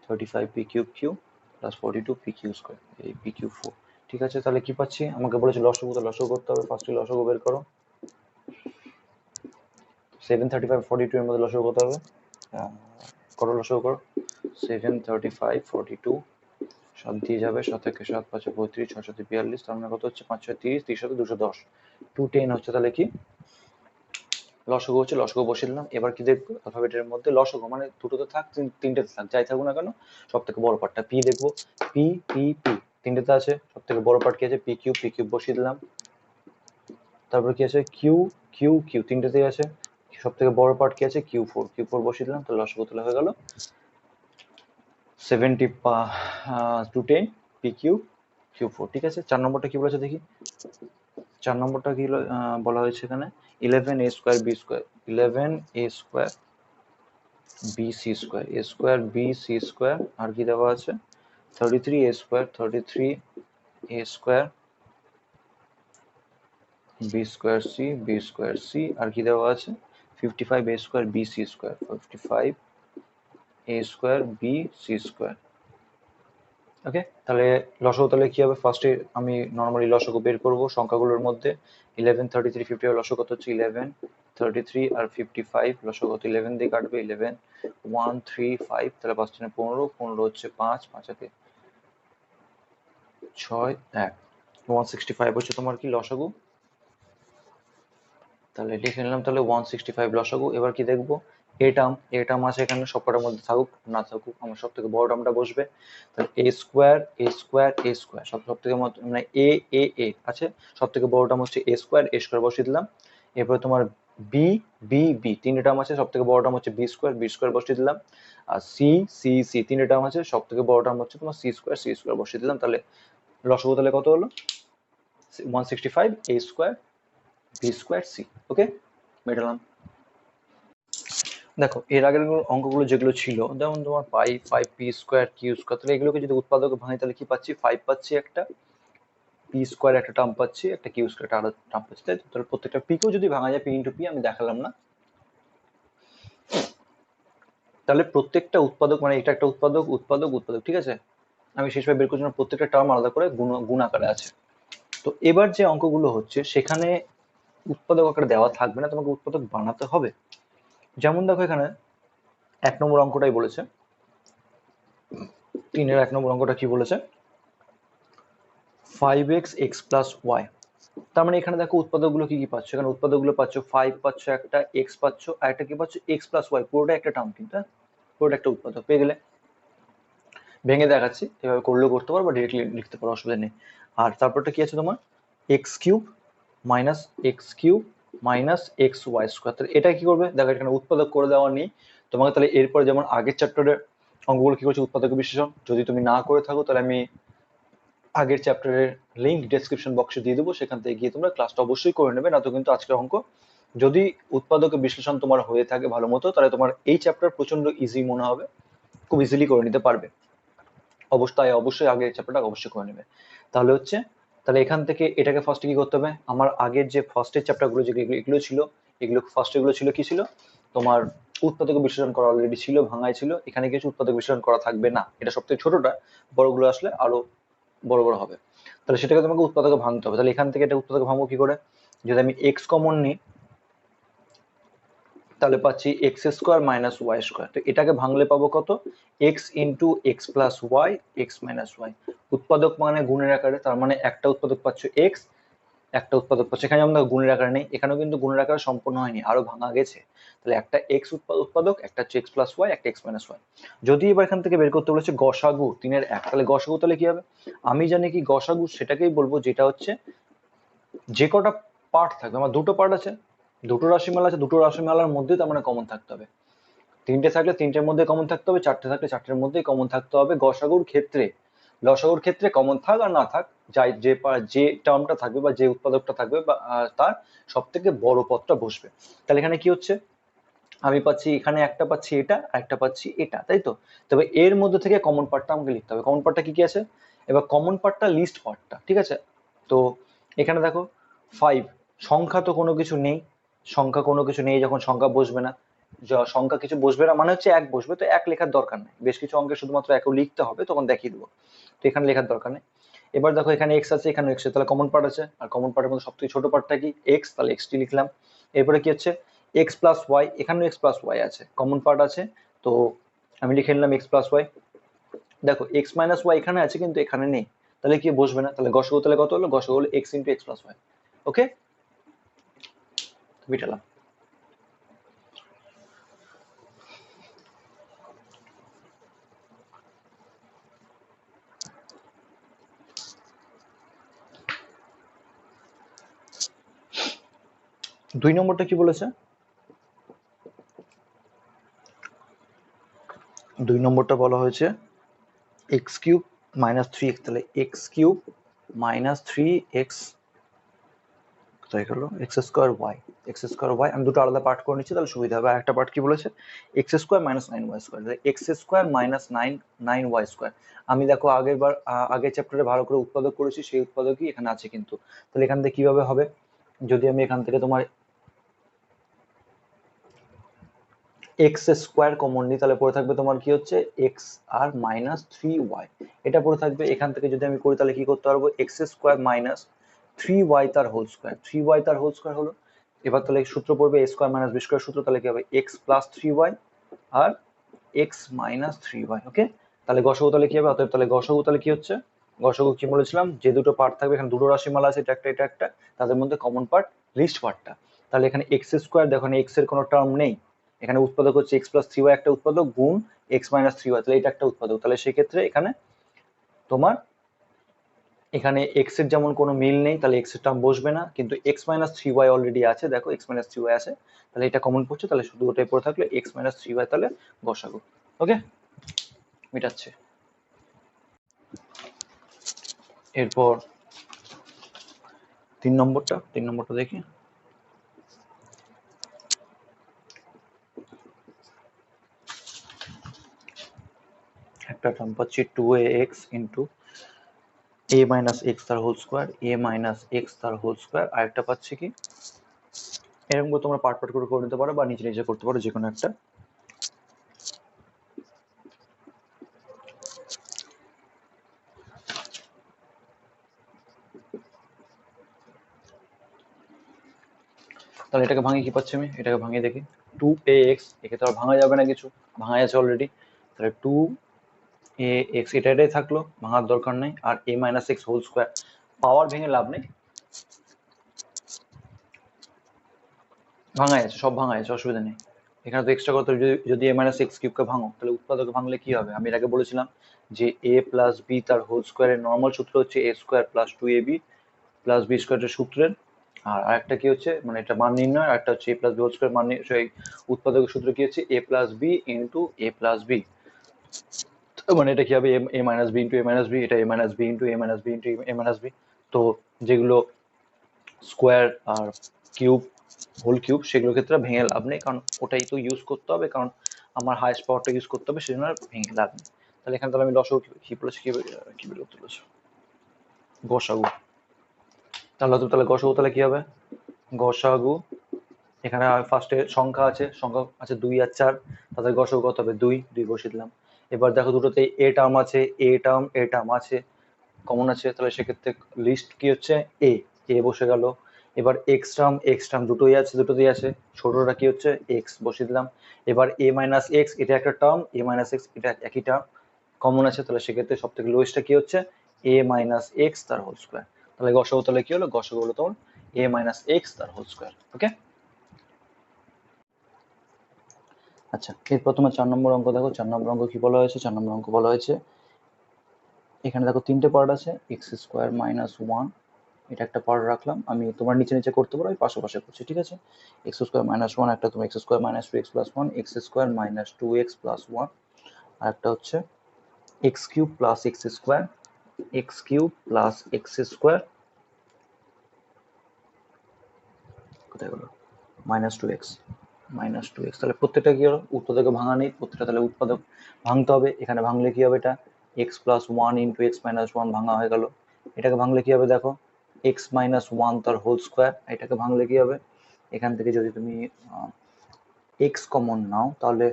35p³ plus 42p² এই pq4। ঠিক আছে, তাহলে কি পাচ্ছি, আমাকে বলেছে লসাগু, তো লসাগু করতে হবে, ফার্স্টে লসাগু বের করো। 735 42 এর মধ্যে লসাগু করতে হবে, করো লসাগু করো। 735 42 7 দিয়ে যাবে, 7 থেকে 7 5 35 6 7 42, তার মানে কত হচ্ছে 5 6 30 30 7 210 210 হচ্ছে। তাহলে কি লসাগু হচ্ছে, লসাগু বসিয়ে দিলাম। এবার কি দেখবো অ্যালফাবেটের মধ্যে লসাগু মানে দুটো তো থাক, তিনটেতে থাক, যাই থাকুক না কেন সব থেকে বড় পার্টটা পি দেখবো, পি পি পি তিনটেতে আছে, সব থেকে বড় পার্ট কি আছে পি কিউব বসিয়ে দিলাম। তারপর কি আছে কিউ কিউ তিনটেতেই আছে, সব থেকে বড় পার্ট কি আছে কিউ4 বসিয়ে দিলাম, তো লসাগু তাহলে হয়ে গেল 210 কিউ4। ঠিক আছে, 4 নম্বরটা কি বলেছে দেখি, 4 নম্বরটা কি বলা হয়েছে এখানে 11a² b², 11a² bc² আর কি দেওয়া আছে 33a² 33a² b²c আর কি দেওয়া আছে 55a² bc² 55a² bc²। ওকে, তাহলে লসাগু তাহলে কি হবে, ফার্স্টে আমি নর্মালি লসাগু বের করব সংখ্যাগুলোর মধ্যে 11 33 55 লসাগু কত হচ্ছে 11 33 আর 55 লসাগু কত 11 দিয়ে কাটবে 11 1 3 5, তাহলে 5 3 15 15 হচ্ছে 5 5 একে 6 1 165 হচ্ছে তোমার কি লসাগু, তাহলে লিখে নিলাম তাহলে 165 লসাগু। এবার কি দেখবো এ টার্ম আছে এখানে, সবকটার মধ্যে থাকুক না থাকুক আমার সব থেকে বড় টার্মটা বসবে, তাহলে a² সব থেকে মানে এ আছে, সব থেকে বড় টার্ম হচ্ছে a² বসিয়ে দিলাম। এরপরে তোমার বি বি বি তিনটে টার্ম আছে, সব থেকে বড় টার্ম হচ্ছে b² বসিয়ে দিলাম। আর সি তিনটে টার্ম আছে, সব থেকে বড় টার্ম হচ্ছে তোমার c² বসিয়ে দিলাম। তাহলে লসাগু তাহলে কত হলো 165 a² b² c। ওকে, মেটালাম। দেখো এর আগের অঙ্কগুলো যেগুলো ছিল যেমন তোমার 5p² q², তাহলে এগুলোকে যদি উৎপাদকে ভাঙি তাহলে কি পাচ্ছি 5 পাচ্ছি, একটা p² একটা টার্ম পাচ্ছি, একটা q² একটা আলাদা টার্ম পাচ্ছি, তাই তো। তাহলে প্রত্যেকটা p কেও যদি ভাঙা যায় p ইন্টু p, আমি দেখালাম না, তাহলে প্রত্যেকটা উৎপাদক মানে এটা একটা উৎপাদক উৎপাদক উৎপাদক। ঠিক আছে, আমি শেষভাবে বের করছি না, প্রত্যেকটা টার্ম আলাদা করে গুণ আকারে আছে। তো এবার যে অঙ্কগুলো হচ্ছে সেখানে উৎপাদক আকারে দেওয়া থাকবে না, তোমাকে উৎপাদক বানাতে হবে। যেমন দেখো এখানে 1 নম্বর অঙ্কটাই বলেছে, 3 1 নম্বর অঙ্কটা কি বলেছে 5x x plus y। তার মানে এখানে দেখো উৎপাদকগুলো কি কি পাচ্ছ, এখানে উৎপাদকগুলো পাচ্ছ 5 পাচ্ছ একটা, x পাচ্ছ আর একটা কি পাচ্ছ x plus y, পুরোটা একটা টার্ম কিন্তু, পুরোটা একটা উৎপাদক পেয়ে গেলে। ভেঙে দেখাচ্ছি, এভাবে করলেও করতে পারো বা ডিরেক্টলি লিখতে পারো, অসুবিধা নেই। আর তারপরটা কি আছে তোমার x³ -x³ তাহলে এটা কি করবে দেখো, এখানে উৎপাদক করে দেওয়া নেই তোমাকে, তাহলে এরপরে যেমন আগের চ্যাপ্টারের অঙ্কগুলো কি করছে উৎপাদক বিশ্লেষণ, যদি তুমি না করে থাকো তাহলে আমি আগের চ্যাপ্টারের লিঙ্ক ডেসক্রিপশন বক্সে দিয়ে দেবো, সেখান থেকে গিয়ে তোমরা ক্লাসটা অবশ্যই করে নেবে, না তো কিন্তু আজকের অঙ্ক যদি উৎপাদক বিশ্লেষণ তোমার হয়ে থাকে ভালো মতো, তাহলে তোমার এই চ্যাপ্টার প্রচন্ড ইজি মনে হবে, খুব ইজিলি করে নিতে পারবে। অবশ্যই আগে চ্যাপ্টারটা অবশ্যই করে নেবে। তাহলে হচ্ছে তাহলে এখান থেকে এটাকে ফার্স্টে কি করতে হবে, আমার আগের যে ফার্স্টের চ্যাপ্টারগুলো যেগুলো এগুলো ছিল, এগুলো ফার্স্টেগুলো ছিল কি ছিল তোমার উৎপাদক বিশ্লেষণ করা অলরেডি ছিল, ভাঙাই ছিল, এখানে কিছু উৎপাদক বিশ্লেষণ করা থাকবে না, এটা সবথেকে ছোটটা, বড়গুলো আসলে আরো বড় বড় হবে। তাহলে সেটাকে তোমাকে উৎপাদকে ভাঙতে হবে। তাহলে এখান থেকে এটা উৎপাদকে ভাঙবো কি করে, যদি আমি এক্স কমন নিই তাহলে পাচ্ছি x square minus y square. তো এটাকে ভাঙলে পাবো কত, x into x plus y x minus y. উৎপাদক মানে গুণের আকারে, তার মানে একটা উৎপাদক পাচ্ছ এক্স, একটা উৎপাদক পাচ্ছ, এখানে আমরা গুণের আকারে নেই, এখানেও কিন্তু গুণের আকারে সম্পূর্ণ হয়নি, আরো ভাঙা গেছে। তাহলে একটা এক্স উৎপাদক, একটা হচ্ছে এক্স প্লাস ওয়াই, একটা এক্স মাইনাস ওয়াই। যদি এবার এখান থেকে বের করতে বলেছে গসাগু 3-এর 1, তাহলে গসাগু তাহলে কি হবে, আমি জানি কি গসাগু সেটাকেই বলবো যেটা হচ্ছে যে কটা পার্ট থাকবে, আমার দুটো পার্ট আছে, দুটো রাশিমালা আছে, দুটো রাশিমালার মধ্যে তার মানে কমন থাকতে হবে, তিনটে থাকলে তিনটের মধ্যে কমন থাকতে হবে, চারটে থাকলে চারটের মধ্যেই কমন থাকতে হবে গসাগুর ক্ষেত্রে। লসাগুর ক্ষেত্রে কমন থাক আর না থাক, যাই যে টার্মটা থাকবে বা যে উৎপাদকটা থাকবে বা তার সব থেকে বড় পদটা বসবে। তাহলে এখানে কি হচ্ছে, আমি পাচ্ছি এখানে একটা পাচ্ছি এটা আর একটা পাচ্ছি এটা, তাই তো। তবে এর মধ্যে থেকে কমন পার্টটা আমাকে লিখতে হবে, কমন পার্টটা কি কি আছে, এবার কমন পার্টটা লিস্ট পার্টটা, ঠিক আছে। তো এখানে দেখো 5, সংখ্যা তো কোনো কিছু নেই, সংখ্যা কোনো কিছু নেই, যখন সংখ্যা বসবে না, সংখ্যা কিছু বসবে না মানে হচ্ছে এক বসবে, তো এক লেখার দরকার নেই, বেশ কিছু অঙ্কে শুধুমাত্র একও লিখতে হবে, তখন দেখিয়ে দেবো, তো এখানে লেখার দরকার নেই। এবার দেখো এখানে এক্স আছে, এখানে এক্স আছে, তাহলে কমন পার্ট আছে, আর কমন পার্টের মধ্যে সবথেকে ছোট পার্টটা কি এক্স, তাহলে এক্সটি লিখলাম। এরপরে কি হচ্ছে এক্স প্লাস ওয়াই, এখানেও এক্স প্লাস ওয়াই আছে, কমন পার্ট আছে, তো আমি লিখে নিলাম এক্স প্লাস ওয়াই। দেখো এক্স মাইনাস ওয়াই এখানে আছে কিন্তু এখানে নেই, তাহলে কি বসবে না, তাহলে গসাগু তাহলে কত হলো, গসাগু হলো x into x plus y. Okay, মিটালাম। 2 নম্বরটা কি বলেছে, 2 নম্বরটা বলা হয়েছে এক্স কিউব মাইনাস 3x, তাহলে এক্স কিউব মাইনাস 3x কোথায় গেল, x square y, x square y, আমি দুটো আলাদা পার্ট করে নিচ্ছি তাহলে সুবিধা হবে। একটা পার্ট কি বলেছে x square minus 9y square, x square minus 9y square. আমি দেখো আগের চ্যাপ্টারে ভালো করে উৎপাদক করেছি, সেই উৎপাদকই এখানে আছে কিন্তু। তাহলে এখান থেকে কিভাবে হবে, যদি আমি এখান থেকে তোমার এক্স স্কোয়ার কমন নিই তাহলে পড়ে থাকবে তোমার কি হচ্ছে এক্স আর মাইনাস 3y, এটা পড়ে থাকবে। এখান থেকে যদি আমি করি তাহলে কি করতে পারবো, এক্স স্কোয়ার মাইনাস 3y তার হোল স্কোয়ার, 3y তার হোল স্কোয়ার হলো। এবার তাহলে সূত্র পড়বে এ স্কোয়ার মাইনাস বি স্কোয়ার সূত্র, তাহলে কি হবে এক্স প্লাস 3y আর এক্স মাইনাস 3y। ওকে, তাহলে গসাগু তাহলে কি হবে, অতএব তাহলে গসাগু তাহলে কি হচ্ছে, গসাগু কি বলেছিলাম যে দুটো পার্ট থাকবে, এখানে দুটো রাশিমালা আছে, এটা একটা এটা একটা, তাদের মধ্যে কমন পার্ট লিস্ট পার্টটা। তাহলে এখানে এক্স স্কোয়ার দেখো এক্স এর কোনো টার্ম নেই, এখানে উৎপাদক হচ্ছে এক্স প্লাস 3y একটা উৎপাদক গুণ এক্স মাইনাস 3y, তাহলে এটা একটা উৎপাদক। তাহলে সেক্ষেত্রে এখানে তোমার এখানে এক্স এর যেমন কোনো মিল নেই, তাহলে এক্স এর টার্ম বসবে না, কিন্তু এক্স মাইনাস 3y অলরেডি আছে, দেখো এক্স মাইনাস 3y আছে, তাহলে এটা কমন পড়ছে, তাহলে শুধু ওটাই পড়ে থাকলো এক্স মাইনাস 3y, তাহলে গসাগু। ওকে, মিটাচ্ছে। এরপর 3 নম্বরটা দেখি, একটা টার্ম পাচ্ছি 2ax into a minus x তার whole square, a minus x তার হোল স্কোয়ার, আর একটা পাচ্ছি কি এরকম করে তোমরা পার্ট করে করে নিতে পারো বা নিচে নিচে করতে পারো, যে কোনো একটা। তাহলে এটাকে ভাঙিয়ে কি পাচ্ছি আমি, এটাকে ভাঙিয়ে দেখি 2ax, একে তো আর ভাঙা যাবে না, কিছু ভাঙা আছে অলরেডি, তাহলে 2ax এটাই থাকলো, ভাঙার দরকার নেই, আর a minus x whole square, power ভেঙে লাভ নেই, ভাঙাই আছে, সব ভাঙাই আছে, অসুবিধা নেই। এখানে তো এক্সট্রা কথা, যদি a মাইনাস এক্স কিউবকে ভাঙো তাহলে উৎপাদকে ভাঙলে কি হবে, আমি এর আগে বলেছিলাম যে a প্লাস বি তার হোল স্কোয়ারের নর্মাল সূত্র হচ্ছে a square plus 2ab plus b স্কোয়ারের সূত্রের, আর আরেকটা কি হচ্ছে মানে এটা মান নির্ণয়, আরেকটা হচ্ছে এ প্লাস বি হোল স্কোয়ার মান সেই উৎপাদকের সূত্র কি হচ্ছে এ প্লাস বি ইন্টু এ প্লাস বি, মানে এটা কি হবে a minus B into a minus B, এটা এ minus B into a minus B into a minus B. তো যেগুলো স্কোয়ার আর কিউব হোল কিউব সেগুলোর ক্ষেত্রে ভেঙে লাভ নেই, কারণ ওটাই তো ইউজ করতে হবে, কারণ আমার হাইস্ট পাওয়ারটা ইউজ করতে হবে, সেজন্য আর ভেঙে লাভ নেই। তাহলে এখানে তাহলে আমি লসাগু কি বলেছি, কি বের করতে বলেছি, গসাগু। তাহলে গসাগু তাহলে কি হবে? গসাগু এখানে ফার্স্টে সংখ্যা আছে 2 আর 4, তাদের গসাগু কত হবে? 2 বসিয়ে দিলাম। এবার দেখো দুটোতে এ টার্ম আছে, কমন আছে, তাহলে সেক্ষেত্রে লিস্ট কি হচ্ছে? এ বসে গেল। এবার এক্স টার্ম দুটোতেই আছে, ছোটটা কি হচ্ছে? এক্স বসিয়ে দিলাম। এবার এ মাইনাস এক্স, এটা একটা টার্ম, এ মাইনাস এক্স এটা একই টার্ম, কমন আছে, তাহলে সেক্ষেত্রে সব থেকে লোয়েস্টটা কি হচ্ছে? এ মাইনাস এক্স তার হোল স্কোয়ার। তাহলে গসাগু তাহলে কি হলো? গসাগু হলো তোমার এ মাইনাস এক্স তার হোল স্কোয়ার। ওকে, আচ্ছা এরপর তোমার 4 নম্বর অঙ্ক দেখো। 4 নম্বর অঙ্ক কি বলা হয়েছে? 4 নম্বর অঙ্ক বলা হয়েছে এখানে দেখো তিনটে পার্ট আছে, এক্স স্কোয়ার মাইনাস ওয়ান, এটা একটা পার্ট রাখলাম, আমি তোমার নিচে নিচে করতে পারো, আমি পাশে করছি, ঠিক আছে? এক্স স্কোয়ার মাইনাস ওয়ান, একটা তোমার x square minus two x plus one, x square minus two x plus one, আর একটা হচ্ছে x cube plus x square, কোথায় গেলো? Minus two x. তাহলে প্রত্যেকটা কি হলো? উৎপাদকে ভাঙা নেই, প্রত্যেকটা তাহলে উৎপাদক ভাঙতে হবে। এখানে ভাঙলে কি হবে? এটা x plus one into x minus one ভাঙা হয়ে গেল। এটাকে ভাঙলে কি হবে? দেখো এক্স মাইনাস ওয়ান তার হোল স্কোয়ার, এটাকে ভাঙলে কি হবে? এখান থেকে যদি তুমি এক্স কমন নাও, তাহলে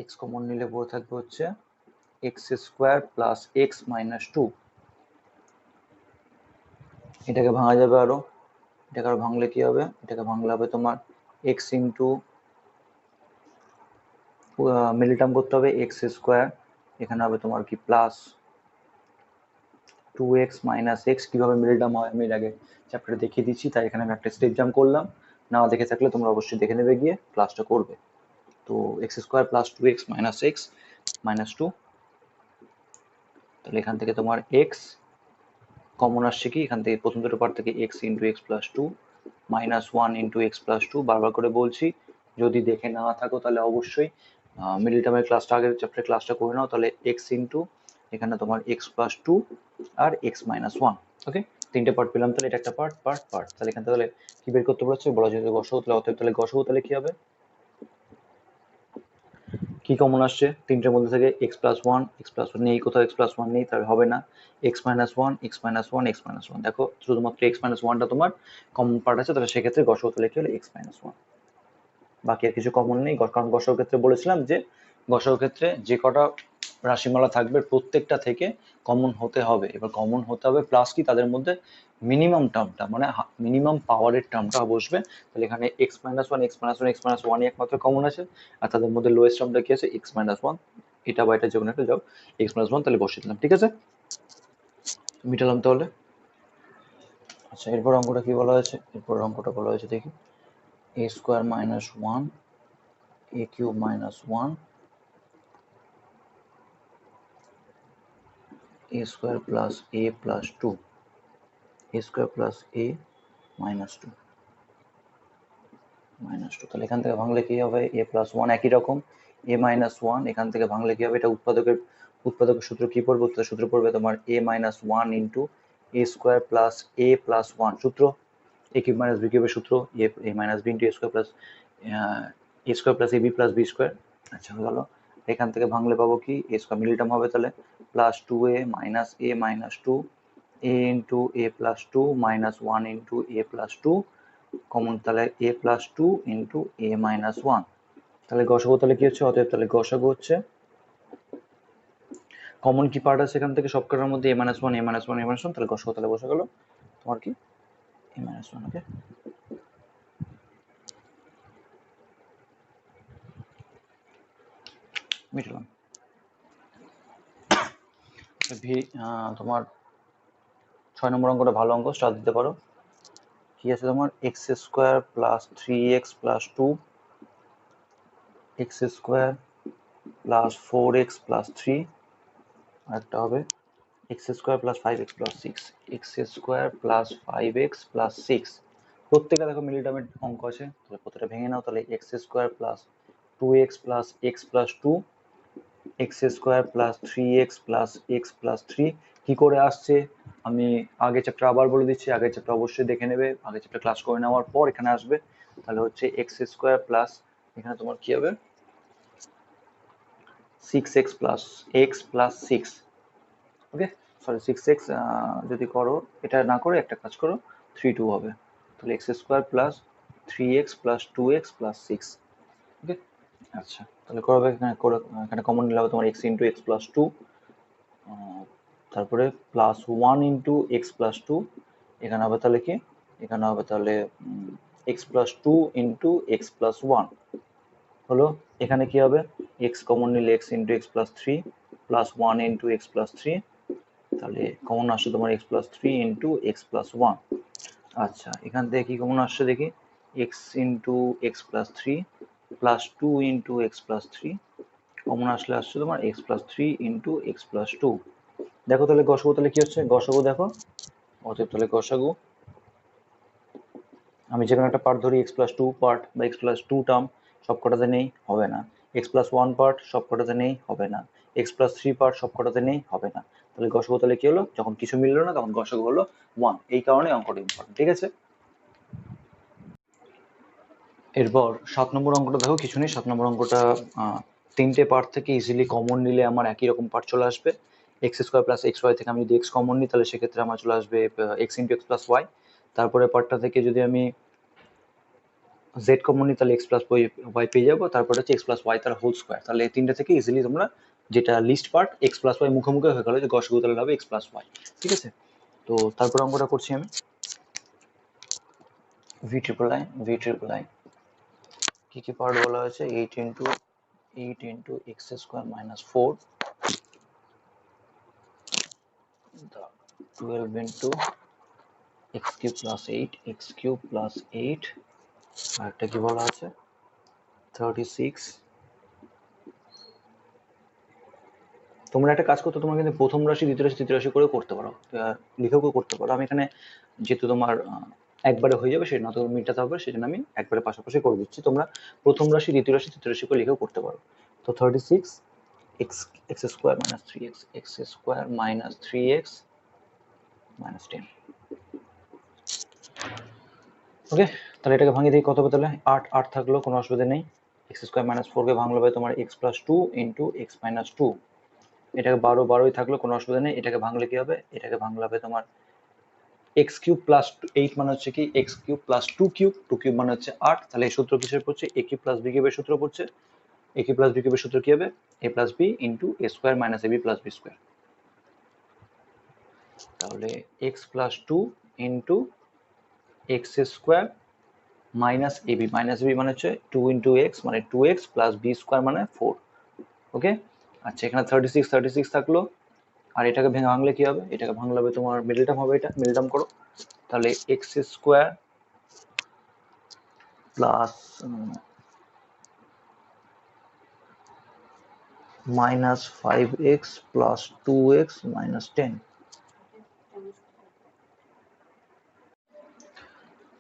এক্স কমন নিলে পড়ে থাকবে হচ্ছে x square plus x minus two. এটাকে ভাঙা যাবে আরো, এটাকে আরো ভাঙলে কি হবে? এটাকে ভাঙলে হবে তোমার এক্স ইন্টু মিডল টার্ম করতে হবে এক্স স্কোয়ার, এখানে হবে তোমার কি plus two x minus x. কীভাবে মিডল টার্ম হয় আমি এর আগে চ্যাপ্টারে দেখিয়ে দিচ্ছি, তাই এখানে আমি একটা স্টেপ জাম্প করলাম, না দেখে থাকলে তোমরা অবশ্যই দেখে নেবে গিয়ে, ক্লাসটা করবে। তো x square plus two x minus two, তাহলে এখান থেকে তোমার এক্স কমন আসছে কি? এখান থেকে প্রথম দুটো পার্ট থেকে x into x plus two minus one into x plus two. বারবার করে বলছি, যদি দেখে না থাকো তাহলে অবশ্যই মিডল টার্মের ক্লাসটা, আগের চ্যাপ্টারের ক্লাসটা করে নাও। তাহলে এক্স ইন্টু এখানে তোমার এক্স প্লাস টু আর এক্স মাইনাস ওয়ান। ওকে, তিনটে পার্ট পেলাম, তাহলে এটা একটা পার্ট। তাহলে এখান থেকে তাহলে কি বের করতে বলেছে? বলা যেহেতু গসাগু, তাহলে অতএব তাহলে গসাগু তাহলে কি হবে? কি কমন আসছে তিনটের মধ্যে থেকে? এক্স প্লাস ওয়ান নেই, কোথাও এক্স প্লাস ওয়ান নেই, তাহলে হবে না। এক্স মাইনাস ওয়ান, দেখো শুধুমাত্র এক্স মাইনাস ওয়ানটা তোমার কমন পার্ট আছে, তাহলে সেক্ষেত্রে গসাগু তাহলে কি হলো? X minus one. বাকি আর কিছু কমন নেই, কারণ গসাগু ক্ষেত্রে বলেছিলাম যে গসাগু ক্ষেত্রে যে কটা রাশিমালা থাকবে প্রত্যেকটা থেকে কমন হতে হবে। এবার কমন হতে হবে প্লাস কি তাদের মধ্যে মিনিমাম টার্মটা, মানে মিনিমাম পাওয়ারের টার্মটা বসবে। তাহলে এখানে এক্স মাইনাস ওয়ানই একমাত্র কমন আছে, আর তাদের মধ্যে লোয়েস্ট টার্মটা কি আছে? X minus one. এটা বা এটা যে কোনো একটা যাও, এক্স মাইনাস ওয়ান, তাহলে বসিয়ে দিলাম, ঠিক আছে? মিটালাম তাহলে। আচ্ছা এরপর অঙ্কটা কি বলা হয়েছে? এরপর অঙ্কটা বলা হয়েছে দেখি, a square minus one, a cube minus one, a square plus a plus 2, a square plus a minus 2, তাহলে এখান থেকে ভাঙলে কি হবে? a plus 1 একই রকম, a minus 1 এখান থেকে ভাঙলে কি হবে? এটা উৎপাদকের সূত্র কি পড়বে? উৎপাদকের সূত্র পড়বে তোমার a minus 1 into a square plus a plus 1, সূত্র a কিউব মাইনাস b কিউবের সূত্র, a minus b into a square plus ab plus b square। আচ্ছা হয়ে গেল। এখান থেকে ভাঙলে পাবো কি? a স্কোয়ার মিডল টার্ম হবে, তাহলে plus two a minus two a into a plus two minus one into a plus two, common, তাহলে a plus two into a minus one. তাহলে গসাগু তাহলে কি হচ্ছে? অতএব তাহলে গসাগু হচ্ছে, কমন কি পার্ট আছে এখান থেকে সবকটার মধ্যে? a মাইনাস ওয়ান, তাহলে গসাগু তাহলে বসে গেল তোমার কি? a minus one. ওকে, মিটলাম। তোমার 6 নম্বর অঙ্কটা ভালো অঙ্ক, স্টার্ট দিতে পারো। কি আছে তোমার? X square plus three x plus two, x square plus four x plus three, আরেকটা হবে x square plus five x plus six, x square plus five x plus six. প্রত্যেকে দেখো মিডল টার্মের অঙ্ক আছে, তাহলে প্রত্যেকটা ভেঙে নাও। তাহলে x square plus two x plus two, x square plus three x plus three. কি করে আসছে আমি আগের চ্যাপ্টার আবার বলে দিচ্ছি, আগের চ্যাপ্টার অবশ্যই দেখে নেবে, আগের চ্যাপ্টার ক্লাস করে নেওয়ার পর এখানে আসবে। তাহলে হচ্ছে এক্স স্কোয়ার প্লাস, এখানে তোমার কি হবে? Six x plus six. Okay, sorry 6x যদি করো, এটা না করে একটা কাজ করো, 3 2 হবে, তাহলে x square plus 3x plus 2x plus 6। ওকে, আচ্ছা তাহলে করবে এখানে কমন নিলে হবে তোমার x ইন্টু এক্স প্লাস 2, তারপরে প্লাস 1 ইন্টু এক্স প্লাস 2, এখানে হবে তাহলে কি, এখানে হবে তাহলে x plus 2 into x plus 1 হলো, এখানে কি হবে, এক্স কমন নিলে x into x plus 3 plus 1 into x plus 3, তাহলে কমন আসছে তোমার x plus 3 into x plus 1। আচ্ছা এখান থেকে কি কমন আসছে দেখি, x into x plus 3 plus 2 into x plus 3, common আসলে আসছে তোমার x plus 3 into x plus 2। দেখো তাহলে গসাগু তাহলে কি হচ্ছে, গসাগু দেখো, অতএব তাহলে গসাগু, আমি যেখানে একটা পার্ট ধরি এক্স প্লাস 2 পার্ট বা এক্স প্লাস 2 টার্ম সব কটাতে নেই, হবে না। এক্স প্লাস 1 পার্ট সব কটাতে নেই, হবে না। এক্স প্লাস 3 পার্ট সব কটাতে নেই, হবে না। তাহলে গসাগু তাহলে কি হলো, যখন কিছু মিললো না তখন গসাগু হলো 1, এই কারণে অঙ্কটা ইম্পর্টেন্ট। ঠিক আছে, এরপর 7 নম্বর অঙ্কটা দেখো, কিছু নেই 7 নম্বর অঙ্কটা, তিনটে পার্ট থেকে ইজিলি কমন নিলে আমার একই রকম পার্ট চলে আসবে। X square plus x y থেকে আমি যদি এক্স কমন নিই তাহলে সেক্ষেত্রে আমার চলে আসবে x into x plus y. তারপরে পার্টটা থেকে যদি আমি জেড কমন নিই তাহলে এক্স প্লাস ওয়াই পেয়ে যাবো, তারপরে হচ্ছে এক্স প্লাস ওয়াই তার হোল স্কোয়ার। তাহলে এই তিনটা থেকে ইজিলি তোমরা যেটা least part x plus y মুখোমুখি হয়ে গেল, যে গসাগু তাহলে হবে এক্স প্লাস ওয়াই। ঠিক আছে, তো তারপর অঙ্কটা করছি আমি, ভি ট্রিপল আই কি কি পার্ট বলা হয়েছে, 8 into x square minus 4, 12 into x cube plus 8, x cube plus 8, আর একটা কি বলা আছে 36। তোমরা একটা কাজ করতে, তোমরা কিন্তু প্রথম রাশি দ্বিতীয় রাশি তৃতীয় রাশি করে করতে পারো, লিখেও করতে পারো। আমি এখানে যেহেতু তোমার একবারে হয়ে যাবে সেটা না, তো মিটাতে হবে, সেজন্য আমি একবারে পাশাপাশি করে দিচ্ছি। তোমরা প্রথম রাশি দ্বিতীয় রাশি তৃতীয় রাশি করে লিখেও করতে পারো। তো 36 x x square minus 3x, x square minus 3x minus 10। ওকে, তাহলে এটাকে ভাঙিয়ে দিই, কত হবে তাহলে 8, 8 থাকলো, কোনো অসুবিধা নেই। এক্স স্কোয়ার মাইনাস 4 কে ভাঙলে হবে তোমার x plus 2 into x minus 2, এটাকে 12 12ই থাকলো, কোনো অসুবিধা নেই। এটাকে ভাঙলে কি হবে, এটাকে ভাঙলে হবে তোমার এক্স কিউব প্লাস 8 মানে হচ্ছে কি x cube plus 2 cube, 2 cube মানে হচ্ছে 8। তাহলে এই সূত্র কিসের পড়ছে, এ কিউব প্লাস বি কিউবের সূত্র পড়ছে। এ কিউব প্লাস বি কিউবের সূত্র কি হবে, a plus b into a square minus a b plus b square. তাহলে x plus 2 into x square minus a b, minus a b মানে হচ্ছে 2 ইন্টু এক্স মানে 2x প্লাস বি স্কোয়ার মানে 4। ওকে, আচ্ছা এখানে 36 থাকলো, আর এটাকে ভেঙে ভাঙলে কি হবে, এটাকে ভাঙলে হবে তোমার মিডল টার্ম হবে, এটা মিডল টার্ম করো, তাহলে x square plus minus 5x plus 2x minus 10।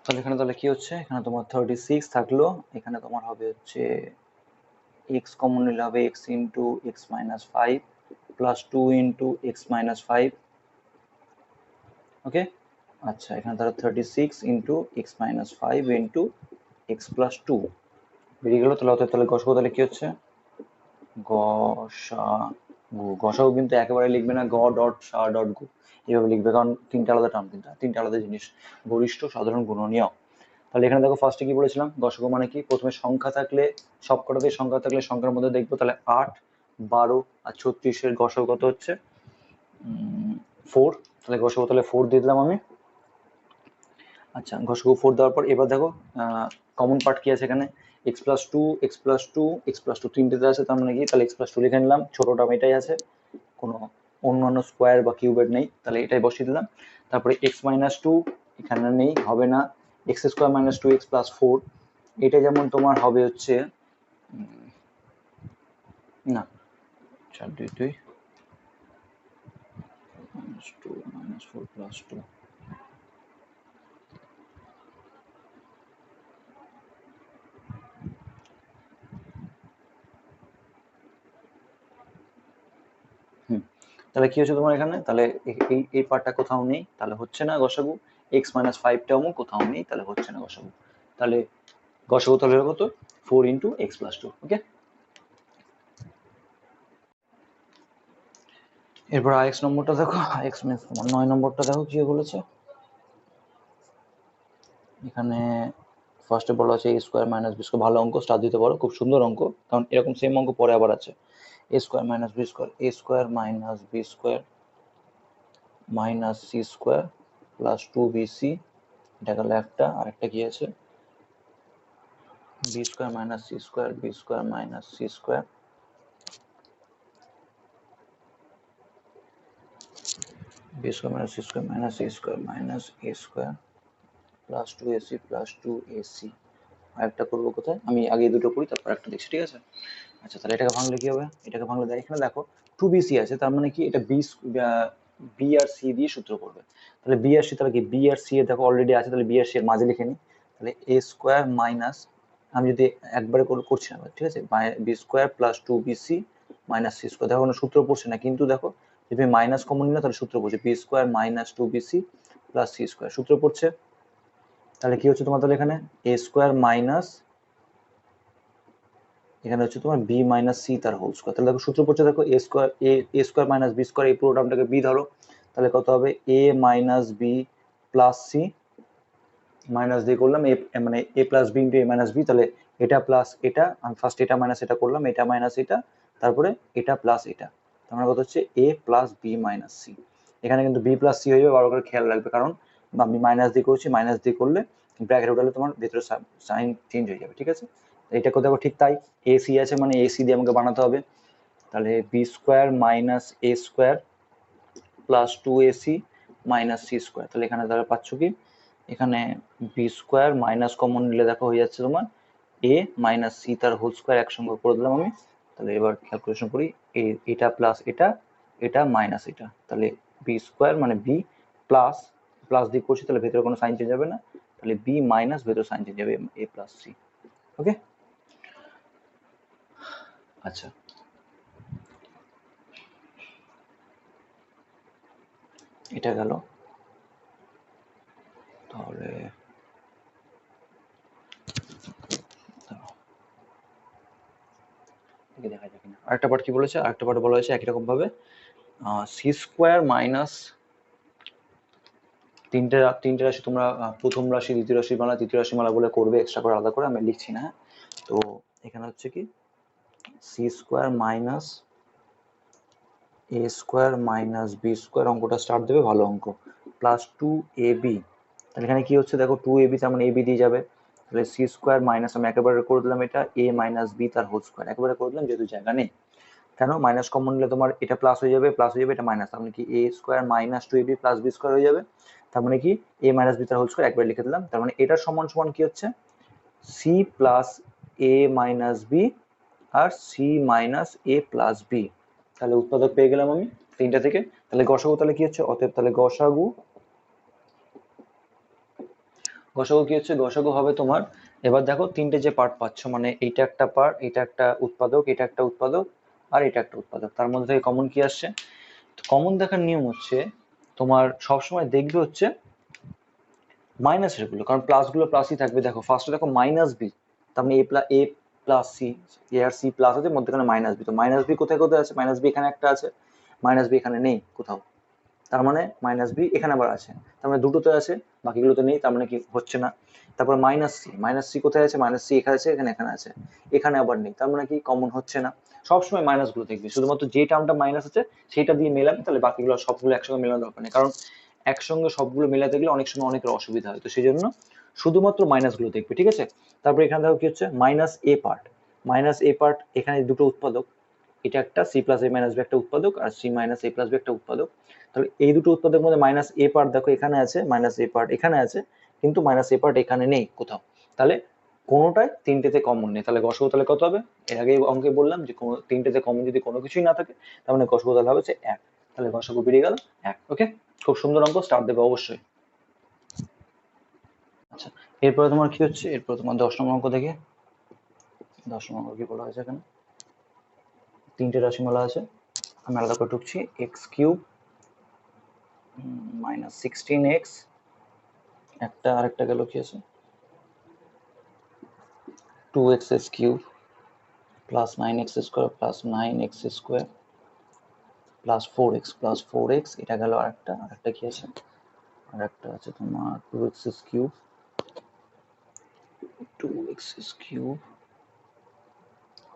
তাহলে এখানে তাহলে কি হচ্ছে, এখানে তোমার 36 থাকলো, এখানে তোমার হবে হচ্ছে x কমন নিলে হবে x into x minus 5 plus 2 into x minus 5। ওকে, আচ্ছা এখানে তাহলে 36 into x minus 5 into x plus 2 বেরিয়ে গেল। তাহলে অতএব তাহলে গসাগু তাহলে কি হচ্ছে, গসাগু কিন্তু একেবারে লিখবে না গ ডট সা ডট গু, এইভাবে লিখবে, কারণ তিনটা আলাদা টার্ম, তিনটা আলাদা জিনিস, গরিষ্ঠ সাধারণ গুণনীয়। তাহলে এখানে দেখো ফার্স্টে কি বলেছিলাম, গসাগু মানে কি, প্রথমে সংখ্যা থাকলে সবকটাতে সংখ্যা থাকলে সংখ্যার মধ্যে দেখবো, তাহলে 8 12 আর 36-এর গসাগু কত হচ্ছে 4, তাহলে গসাগু তাহলে 4 দিয়ে দিলাম আমি। আচ্ছা গসাগু 4 দেওয়ার পর এবার দেখো কমন পার্ট কি আছে এখানে, x plus 2 x plus 2 x plus 2 তিনটেতে আছে, তার মানে কি, তাহলে এক্স প্লাস 2 লিখে নিলাম, ছোট টার্ম এটাই আছে, কোনো অন্যান্য স্কোয়ার বা কিউবের নেই, তাহলে এটাই বসিয়ে দিলাম। তারপরে এক্স মাইনাস 2 এখানে নেই, হবে না। X square minus 2 x plus 4, এটা যেমন তোমার হবে হচ্ছে না 4 2 2 মাইনাস 2 মাইনাস 4 প্লাস 2, তাহলে কি হচ্ছে তোমার এখানে, তাহলে এই পার্টটা কোথাও নেই, তাহলে হচ্ছে না গসাগু। এক্স মাইনাস 5 টার্মও কোথাও নেই, তাহলে হচ্ছে না গসাগু। তাহলে গসাগু তাহলে কত, 4 ইন্টু এক্স প্লাস 2। ওকে, এরপর আইএক্স নম্বরটা দেখো, আইএক্স মিনস তোমার 9 নম্বরটা দেখো কি বলেছে এখানে। ফার্স্টে বলা আছে a square minus b square, ভালো অঙ্ক, স্টার দিতে পারো, খুব সুন্দর অঙ্ক, কারণ এরকম সেম অঙ্ক পরে আবার আছে। A square minus b square, a square minus b square minus c square plus 2bc, এটা গেল একটা। আরেকটা কি আছে, b square minus c square, b square minus c square, b square minus c square minus a square minus a square plus 2ac plus 2ac। আরেকটা করবো কোথায়, আমি আগে দুটো করি তারপর একটা দেখছি, ঠিক আছে? আচ্ছা, তাহলে এটাকে ভাঙলে কি হবে, এটাকে ভাঙলে দেখ এখানে দেখো 2bc আছে, তার মানে কি এটা বি আর সি দিয়ে সূত্র করবে। তাহলে বি আর সি, তাহলে কি বি আর সি এর দেখো অলরেডি আছে, তাহলে বি আর সি এর মাঝে লিখে নিই। তাহলে এ স্কোয়ার মাইনাস, আমি যদি একবারে করছি না, ঠিক আছে, b square plus 2bc minus c square. দেখো কোনো সূত্র পড়ছে না, কিন্তু দেখো যদি মাইনাস কমন নিলে তাহলে সূত্র পড়ছে b square minus 2bc plus c square, সূত্র পড়ছে। তাহলে কি হচ্ছে তোমার, তাহলে এখানে এ স্কোয়ার মাইনাস, এখানে হচ্ছে তোমার বি মাইনাস সি তার হোল স্কোয়ার। তাহলে দেখো সূত্র পড়ছে, দেখো a square minus b square, এই পুরো টার্মটাকে বি ধরো, তাহলে কত হবে a minus b plus c, minus দিয়ে করলাম এ, মানে a plus b into a minus b, তাহলে এটা প্লাস এটা, আমি ফার্স্ট এটা মাইনাস এটা করলাম, এটা মাইনাস এটা, তারপরে এটা প্লাস এটা, তার মানে কত হচ্ছে এ প্লাস বি মাইনাস সি। এখানে কিন্তু বি প্লাস সি হয়ে যাবে, ভালো করে খেয়াল রাখবে, কারণ আমি মাইনাস দিয়ে করছি, মাইনাস দিয়ে করলে ব্র্যাকেট উঠালে তোমার ভেতরে সাইন চেঞ্জ হয়ে যাবে, ঠিক আছে? এটা কোথাও ঠিক তাই, এ সি আছে মানে এ সি দিয়ে আমাকে বানাতে হবে। তাহলে b square minus a square plus 2ac minus c square, তাহলে এখানে তাহলে পাচ্ছ কি, এখানে বি স্কোয়ার মাইনাস কমন নিলে দেখো হয়ে যাচ্ছে তোমার এ মাইনাস সি তার হোল স্কোয়ার, একসঙ্গে করে দিলাম আমি। তাহলে এবার ক্যালকুলেশন করি, এটা প্লাস এটা, এটা মাইনাস এটা, তাহলে বি স্কোয়ার মানে বি প্লাস, প্লাস দিয়ে করছি তাহলে ভেতরে কোনো সাইন চেঞ্জ হবে না, তাহলে বি মাইনাস ভেতরে সাইন চেঞ্জ হবে এ প্লাস সি। ওকে, আচ্ছা, এটা গেল। তাহলে দেখা যাক কিনা, আরেকটা পার্ট কি বলেছে, আরেকটা পার্ট বলা হয়েছে একই রকম ভাবে সি স্কোয়ার মাইনাস, তিনটে রাশি তোমরা প্রথম রাশি দ্বিতীয় রাশি মালা তৃতীয় রাশি মালা বলে করবে, এক্সট্রা করে আলাদা করে আমি লিখছি না। তো এখানে হচ্ছে কি C square minus a square minus b square, অঙ্কটা স্টার্ট দেবে ভালো অঙ্ক, প্লাস 2ab। তাহলে এখানে কি হচ্ছে দেখো 2ab, তার মানে ab দিয়ে যাবে, তাহলে সি স্কোয়ার মাইনাস, আমি একেবারে করে দিলাম এটা এ মাইনাস বি তার হোল স্কোয়ার, একেবারে করে দিলাম যেহেতু জায়গা নেই। কেন, মাইনাস কমন নিলে তোমার এটা প্লাস হয়ে যাবে, প্লাস হয়ে যাবে, এটা মাইনাস, তার মানে কি a square minus 2ab plus b square হয়ে যাবে, তার মানে কি এ মাইনাস বি তার হোল স্কোয়ার একবার লিখে দিলাম। তার মানে এটার সমান সমান কি হচ্ছে সি প্লাস এ মাইনাস বি আর সি মাইনাস এ প্লাস বি। তাহলে উৎপাদক পেয়ে গেলাম আমি তিনটা থেকে। তাহলে গসাগু তাহলে কি হচ্ছে, অতএব তাহলে গসাগু, গসাগু কি হচ্ছে, গসাগু হবে তোমার, এবার দেখো তিনটে যে পার্ট পাচ্ছ, মানে এইটা একটা পার্ট, এটা একটা উৎপাদক, এটা একটা উৎপাদক, আর এটা একটা উৎপাদক, তার মধ্যে থেকে কমন কি আসছে। কমন দেখার নিয়ম হচ্ছে তোমার সবসময় দেখবে হচ্ছে মাইনাসের গুলো, কারণ প্লাস গুলো প্লাসই থাকবে। দেখো ফার্স্টে দেখো মাইনাস বি, তার মানে a plus C, A R C plus আছে, মধ্যখানে মাইনাস বি, তো মাইনাস বি কোথায় কোথায় আছে, মাইনাস বি এখানে একটা আছে, মাইনাস বি এখানে নেই কোথাও, তার মানে মাইনাস বি এখানে আবার আছে, তার মানে দুটোতে আছে, বাকিগুলোতে নেই, তার মানে কি হচ্ছে না। তারপর মাইনাস সি কোথায় আছে, মাইনাস সি এখানে আছে, এখানে এখানে আছে, এখানে আবার নেই, তার মানে কি কমন হচ্ছে না। সবসময় মাইনাস গুলো দেখবি, শুধুমাত্র যে টার্মটা মাইনাস আছে সেটা দিয়ে মেলাবি, তাহলে বাকিগুলো সবগুলো একসঙ্গে মেলানোর দরকার নেই, কারণ একসঙ্গে সবগুলো মেলাতে গেলে অনেক সময় অনেকের অসুবিধা হয়, তো সেই জন্য শুধুমাত্র মাইনাস গুলো দেখবে, ঠিক আছে? তারপর এখানে দেখো কি হচ্ছে মাইনাস এ পার্ট, মাইনাস এ পার্ট, এখানে দুটো উৎপাদক, এটা একটা সি প্লাস এ মাইনাস বি একটা উৎপাদক, আর সি মাইনাস এ প্লাস বি একটা উৎপাদক। তাহলে এই দুটো উৎপাদকের মধ্যে মাইনাস এ পার্ট দেখো এখানে আছে, মাইনাস এ পার্ট এখানে আছে, কিন্তু মাইনাস এ পার্ট এখানে নেই কোথাও, তাহলে কোনোটাই তিনটেতে কমন নেই। তাহলে গসগু তাহলে কত হবে, এর আগে অঙ্কে বললাম যে কোনো তিনটেতে কমন যদি কোনো কিছুই না থাকে, তার মানে গসগু তাহলে হবে হচ্ছে এক, তাহলে গসগু বেরিয়ে গেল এক। ওকে, খুব সুন্দর অঙ্ক, স্টার দেবে অবশ্যই। আচ্ছা, এরপরে তোমার কি হচ্ছে, এরপরে তোমার 10 নম্বর অঙ্ক দেখে, 10 নম্বর কি বলা হয়েছে এখানে, তিনটে রাশিমালা আছে, আমি আলাদা করে টুকছি, এক্স কিউব মাইনাস 16x, একটা আরেকটা গেল কি আছে 2x cube plus 9x square plus 9x square plus four x এটা গেল আরেকটা কি আছে, আরেকটা আছে তোমার two x cube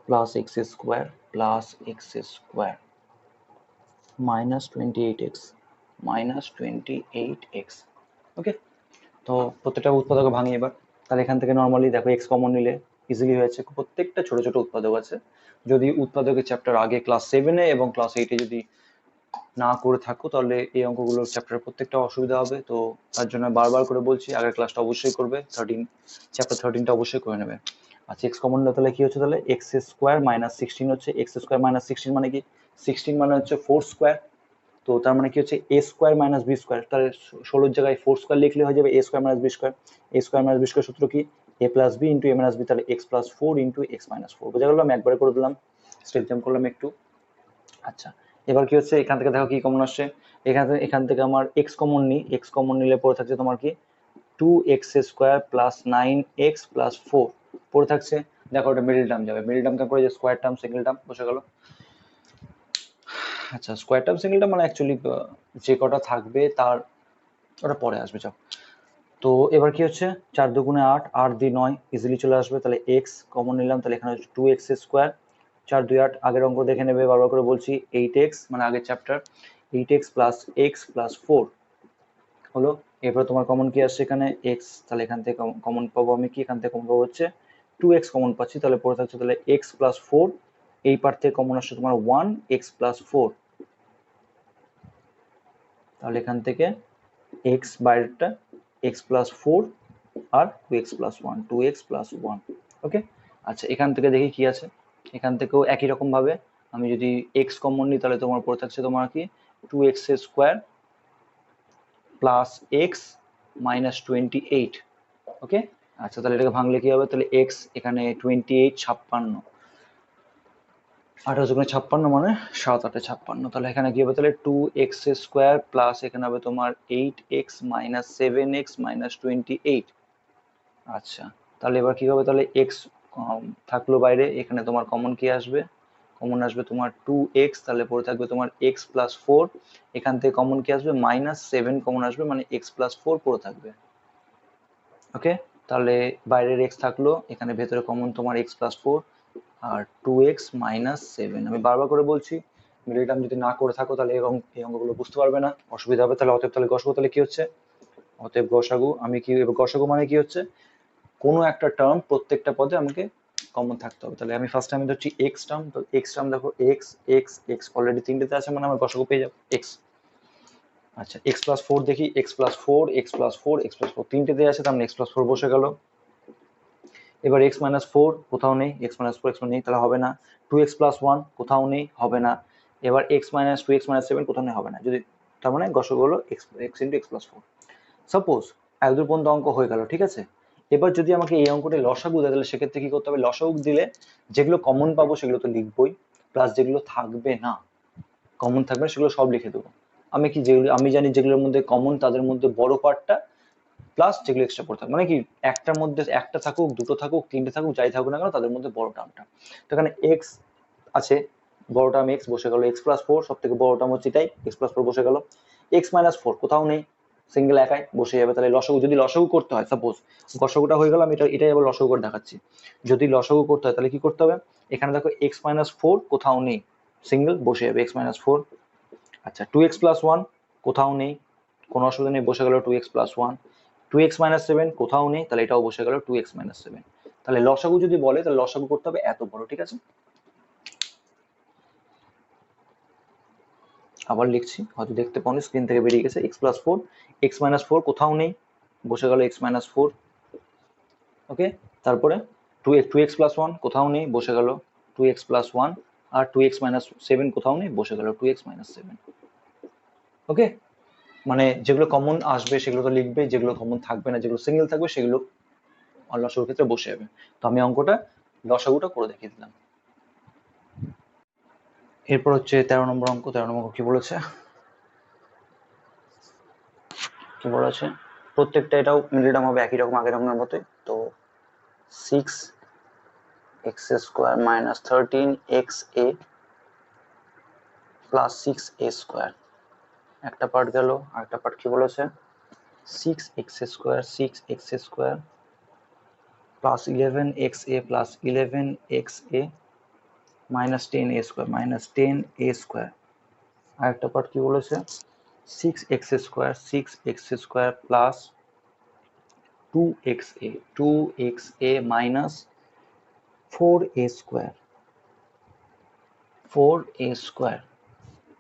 plus x square -28x okay. তো প্রত্যেকটা উৎপাদক ভাঙি এবার। তাহলে এখান থেকে নর্মালি দেখো এক্স কমন নিলে ইজিলি হয়েছে, প্রত্যেকটা ছোট ছোট উৎপাদক আছে। যদি উৎপাদকের চ্যাপ্টার আগে ক্লাস 7-এ এবং ক্লাস 8-এ যদি না করে থাকো তাহলে এই অঙ্কগুলোর চ্যাপ্টার প্রত্যেকটা অসুবিধা হবে। তো তার জন্য বারবার করে বলছি আগের ক্লাসটা অবশ্যই করবে, চ্যাপ্টার 13টা অবশ্যই করে নেবে। আচ্ছা এক্স কমন নিলে তাহলে কি হচ্ছে, তাহলে এক্স স্কোয়ার মাইনাস 16 হচ্ছে, এক্স স্কোয়ার মাইনাস 16 মানে কি, 16 মানে হচ্ছে 4 স্কোয়ার। তো তার মানে কি হচ্ছে এ স্কোয়ার মাইনাস বি স্কোয়ার, তাহলে 16 জায়গায় 4 স্কোয়ার লিখলে হয়ে যাবে এ square minus b square. A square minus b square সূত্র কি, এ plus b into a minus b, তাহলে x plus 4 into x minus 4। বোঝা গেল, আমি একবারে করে দিলাম, স্টেপ জাম্প করলাম একটু। আচ্ছা এবার কি হচ্ছে, এখান থেকে দেখো কি কমন আসছে, এখান থেকে আমার এক্স কমন নিই, এক্স কমন নিলে পড়ে থাকছে তোমার কি 2x² প্লাস 9x প্লাস 4 পড়ে থাকছে। দেখো ওটা মিডল টার্ম যাবে, মিডল টার্ম করে যে স্কোয়ার টার্ম সিঙ্গেল টার্ম বসে গেল। আচ্ছা স্কোয়ার টার্ম সিঙ্গেল টার্ম মানে অ্যাকচুয়ালি যে কটা থাকবে তার ওটা পরে আসবে যাও। তো এবার কি হচ্ছে 4 দুগুণে 8, 8 দিয়ে 9 ইজিলি চলে আসবে, তাহলে এক্স কমন নিলাম, তাহলে এখানে হচ্ছে 2x², 4 2 8, আগের অঙ্ক দেখে নেবে, বারবার করে বলছি 8x মানে আগের chapter, 8x plus x plus 4 হলো। এরপর তোমার কমন কি আসছে এখানে x, তাহলে এখান থেকে কমন পাবো আমি কি, এখান থেকে কমন পাবো হচ্ছে 2x কমন পাচ্ছি, তাহলে পড়ে থাকছে তাহলে x প্লাস 4, এই পার থেকে কমন আসছে তোমার 1x প্লাস 4, তাহলে এখান থেকে x বাইরেরটা x প্লাস 4 আর 2x প্লাস 1, 2x প্লাস 1 ওকে। আচ্ছা এখান থেকে দেখি কি আছে, এখান থেকেও একই রকম ভাবে আমি যদি x কমন নিই তাহলে তোমার পড়ে থাকছে তোমার কি 2x² প্লাস x মাইনাস 28 ওকে। আচ্ছা তাহলে এটাকে ভাঙলে কি হবে, তাহলে x এখানে 28 56, 18 গুণে 56 মানে 7 8 56, তাহলে এখানে কি হবে, তাহলে 2x² প্লাস এখানে হবে তোমার 8x মাইনাস 7x মাইনাস 28। আচ্ছা তাহলে এবার কি হবে, তাহলে x থাকলো বাইরে, এখানে তোমার কমন কি আসবে, কমন আসবে তোমার 2x, তাহলে পড়ে থাকবে তোমার x প্লাস 4, এখান থেকে কমন কি আসবে মাইনাস 7 কমন আসবে মানে x প্লাস 4 পড়ে থাকবে ওকে। তাহলে বাইরের x থাকলো, এখানে ভেতরে কমন তোমার x প্লাস 4 আর 2x মাইনাস 7। আমি বারবার করে বলছি মিডল টার্ম যদি না করে থাকো তাহলে এই অঙ্কগুলো বুঝতে পারবে না, অসুবিধা হবে। তাহলে অতএব তাহলে গসাগু তাহলে কি হচ্ছে, অতএব গসাগু আমি কি, গসাগু মানে কি হচ্ছে কোনো একটা টার্ম প্রত্যেকটা পদে আমাকে কমন থাকতে হবে। তাহলে আমি ফার্স্ট টাইম ধরছি এক্স টার্ম, তো এক্স টার্ম দেখো এক্স এক্স এক্স অলরেডি তিনটেতে আছে মানে আমার গসাগু পেয়ে যাবো এক্স। আচ্ছা এক্স প্লাস 4 দেখি, x plus 4 x plus 4 x plus 4 তিনটেতে আছে, তার মানে এক্স প্লাস 4 বসে গেল। এবার এক্স মাইনাস 4 কোথাও নেই, এক্স মাইনাস 4 এক্স নেই তাহলে হবে না, 2x প্লাস 1 কোথাও নেই হবে না, এবার এক্স মাইনাস 2x মাইনাস 7 কোথাও নেই হবে না, যদি তার মানে গসাগু হলো x x into x plus 4। Suppose একদূর পর্যন্ত অঙ্ক হয়ে গেল ঠিক আছে। এবার যদি আমাকে এই অঙ্কটি লসাগু দেয় তাহলে সেক্ষেত্রে কি করতে হবে, লসাগু দিলে যেগুলো কমন পাবো সেগুলো তো লিখবোই, প্লাস যেগুলো থাকবে না কমন থাকবে না সেগুলো সব লিখে দেবো। আমি কি যেগুলো আমি জানি যেগুলোর মধ্যে কমন তাদের মধ্যে বড় পার্টটা প্লাস যেগুলো এক্সট্রা পড়ে থাকবে, মানে কি একটার মধ্যে একটা থাকুক দুটো থাকুক তিনটে থাকুক যাই থাকুক না কেন তাদের মধ্যে বড় টার্মটা, তো এখানে এক্স আছে বড় টার্ম এক্স বসে গেল, এক্স প্লাস 4 সব থেকে বড় টার্ম হচ্ছে এটাই এক্স প্লাস 4 বসে গেল, এক্স মাইনাস 4 কোথাও নেই সিঙ্গেল একাই বসে যাবে। তাহলে লসাগু যদি লসাগু করতে হয়, সাপোজ গসাগুটা হয়ে গেল, আমি এটাই আবার লসাগু করে দেখাচ্ছি। যদি লসাগু করতে হয় তাহলে কি করতে হবে, এখানে দেখো এক্স মাইনাস 4 কোথাও নেই সিঙ্গেল বসে যাবে এক্স মাইনাস 4। আচ্ছা 2x প্লাস 1 কোথাও নেই, কোনো অসুবিধা নেই বসে গেল 2x প্লাস 1, 2x মাইনাস 7 কোথাও নেই তাহলে এটাও বসে গেল 2x মাইনাস 7। তাহলে লসাগু যদি বলে তাহলে লসাগু করতে হবে এত বড় ঠিক আছে। আবার লিখছি, হয়তো দেখতে পাওনি স্ক্রিন থেকে বেরিয়ে গেছে, x প্লাস 4 x মাইনাস 4 কোথাও নেই বসে গেল x মাইনাস 4 ওকে। তারপরে 2x প্লাস 1 কোথাও নেই বসে গেল 2x প্লাস 1 আর 2x মাইনাস 7 কোথাও নেই বসে গেল 2x মাইনাস 7 ওকে। মানে যেগুলো কমন আসবে সেগুলো তো লিখবে, যেগুলো কমন থাকবে না যেগুলো সিঙ্গেল থাকবে সেগুলো লসাগুর ক্ষেত্রে বসে যাবে। তো আমি অঙ্কটা লসাগুটা করে দেখিয়ে দিলাম। এরপর হচ্ছে 13 নম্বর অঙ্ক। 13 নম্বর অঙ্ক কি বলেছে, কি বলেছে প্রত্যেকটা এটাও মিডল টার্ম হবে একই রকম আগের অঙ্কের মতোই। তো 6x² minus 13xa plus 6a square, একটা পার্ট গেল। আরেকটা পার্ট কি বলেছে, 6x square plus 11xa plus 11xa minus 10a square. আরেকটা পার্ট কি বলেছে, 6x square plus 2xa minus 4a square.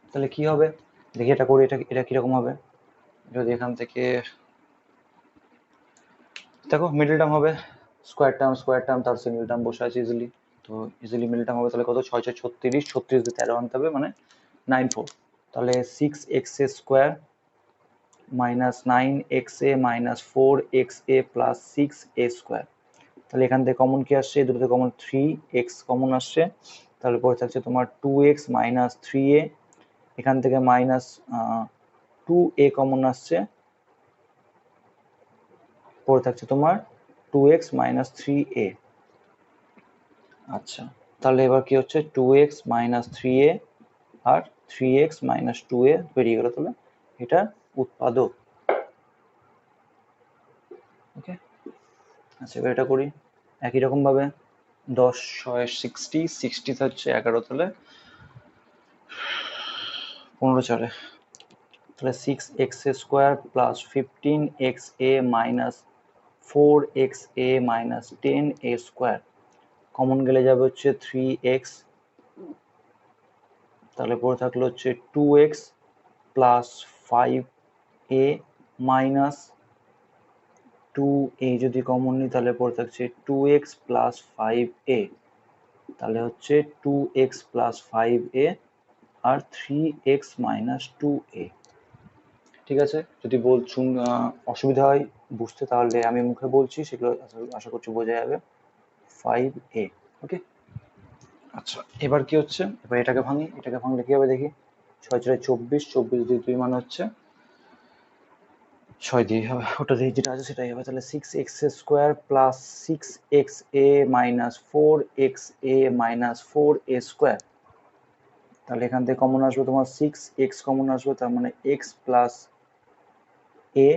তাহলে কি হবে দেখি, এটা করি। এটা কিরকম হবে, যদি এখান থেকে দেখো মিডল টার্ম হবে, স্কোয়ার টার্ম তার সিঙ্গেল টার্ম বসে আছে ইজিলি, তো ইজিলি মিডল টার্ম হবে। তাহলে কত, 6 6 36, 36 দিয়ে 13 আনতে হবে, মানে 94। তাহলে 6x square minus 9xa minus 4xa plus 6a square. তাহলে এখান থেকে কমন কি আসছে, দুটোতে কমন 3x কমন আসছে, তাহলে পরে থাকছে তোমার 2x মাইনাস 3a, এখান থেকে মাইনাস 2a কমন আসছে, পরে থাকছে তোমার 2x মাইনাস 3a। আচ্ছা, তাহলে এবার কি হচ্ছে, 2x মাইনাস 3a আর 3x মাইনাস 2a বেরিয়ে গেল। তাহলে এটা উৎপাদক। ওকে, আচ্ছা এবার এটা করি একই রকম ভাবে। 10 6 60, 60 হচ্ছে 11, তাহলে 15 4, তাহলে 6x square plus 15xa minus 4xa minus 10a square, common গেলে যাবে হচ্ছে 3x, তাহলে পরে থাকলো হচ্ছে 2x plus 5a minus 2a, যদি কমন নিই তাহলে পরে থাকছে 2x প্লাস 5a, তাহলে হচ্ছে 2x প্লাস 5a আর 3x মাইনাস 2a। ঠিক আছে, যদি বলছুন অসুবিধা হয় বুঝতে, তাহলে আমি মুখে বলছি, সেগুলো আশা করছি বোঝা যাবে। 5a। ওকে, আচ্ছা এবার কি হচ্ছে, এবার এটাকে ভাঙি। এটাকে ভাঙলে কি হবে দেখি, 6 4 24, 24 দিয়ে 2 মানে হচ্ছে 6 দিয়ে হবে, ওটা দিয়ে যেটা আছে সেটাই হবে। তাহলে 6x square plus 6xa minus 4xa minus 4a square. তাহলে এখান থেকে কমন আসবে তোমার 6x কমন আসবে, তার মানে x plus a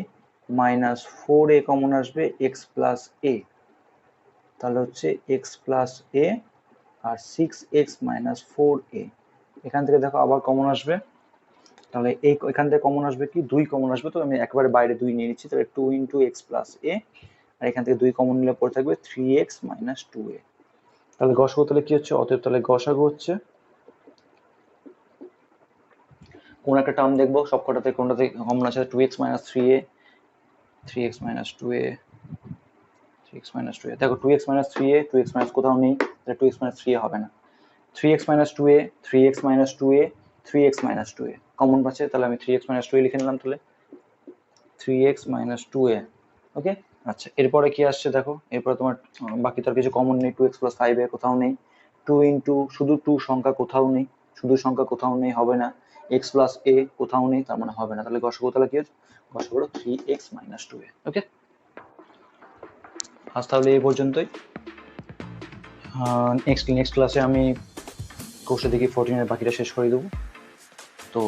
minus 4a common আসবে, x প্লাস a, তাহলে হচ্ছে x প্লাস a আর 6x মাইনাস 4a। এখান থেকে দেখো আবার কমন আসবে, তাহলে এখান থেকে কমন আসবে কি, 2 কমন আসবে, তো আমি একবারে বাইরে 2 নিয়ে নিচ্ছি, তাহলে 2 ইন্টু এক্স প্লাস এ, আর এখান থেকে 2 কমন নিলে পরে থাকবে 3x মাইনাস 2a। তাহলে গসাগু তাহলে কি হচ্ছে, অতএব তাহলে গসাগু হচ্ছে কোন একটা টার্ম দেখবো, সবকটাতে কোনটাতে কমন আছে, 2x minus 3a, 3x minus 2a, 3x minus 2a। দেখো 2x minus 3a, 2x minus কোথাও নেই, তাহলে 2x মাইনাস 3a হবে না। 3x minus 2a, 3x minus 2a, 3x minus 2a common পাচ্ছে, তাহলে আমি 3x মাইনাস 2a লিখে নিলাম, তাহলে 3x মাইনাস 2a। ওকে, আচ্ছা এরপরে কি আসছে দেখো, এরপরে তোমার বাকি তো আর কিছু কমন নেই, 2x প্লাস 5a কোথাও নেই, 2 ইন্টু শুধু 2 সংখ্যা কোথাও নেই, শুধু সংখ্যা কোথাও নেই, হবে না, x প্লাস a কোথাও নেই, তার মানে হবে না। তাহলে গসাগু তাহলে কি হচ্ছে, গসাগু হলো 3x মাইনাস 2a। ওকে, আজ তাহলে এই পর্যন্তই। নেক্সট ক্লাসে আমি কোর্সে দেখি 14 এর বাকিটা শেষ করে দেবো। তো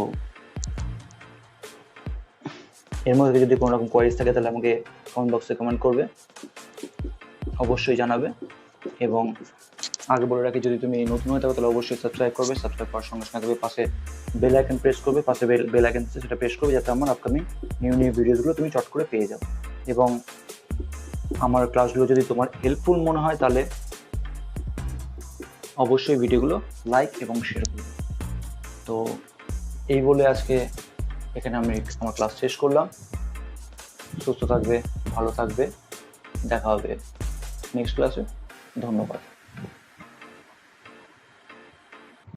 এর মধ্যে যদি কোনো রকম কোয়ারিজ থাকে তাহলে আমাকে কমেন্ট বক্সে কমেন্ট করবে, অবশ্যই জানাবে। এবং আগে বলে রাখি, যদি তুমি নতুন হয়ে থাকো তাহলে অবশ্যই সাবস্ক্রাইব করবে, সাবস্ক্রাইব করার সঙ্গে সঙ্গে পাশে বেল আইকন প্রেস করবে, পাশে বেল আইকন আছে সেটা প্রেস করবে, যাতে আমার আপকামিং নিউ ভিডিওসগুলো তুমি চট করে পেয়ে যাও। এবং আমার ক্লাসগুলো যদি তোমার হেল্পফুল মনে হয় তাহলে অবশ্যই ভিডিওগুলো লাইক এবং শেয়ার করবে। তো এই বলে আজকে এখানে আমি আমার ক্লাস শেষ করলাম। সুস্থ থাকবে, ভালো থাকবে, দেখা হবে নেক্সট ক্লাসে। ধন্যবাদ।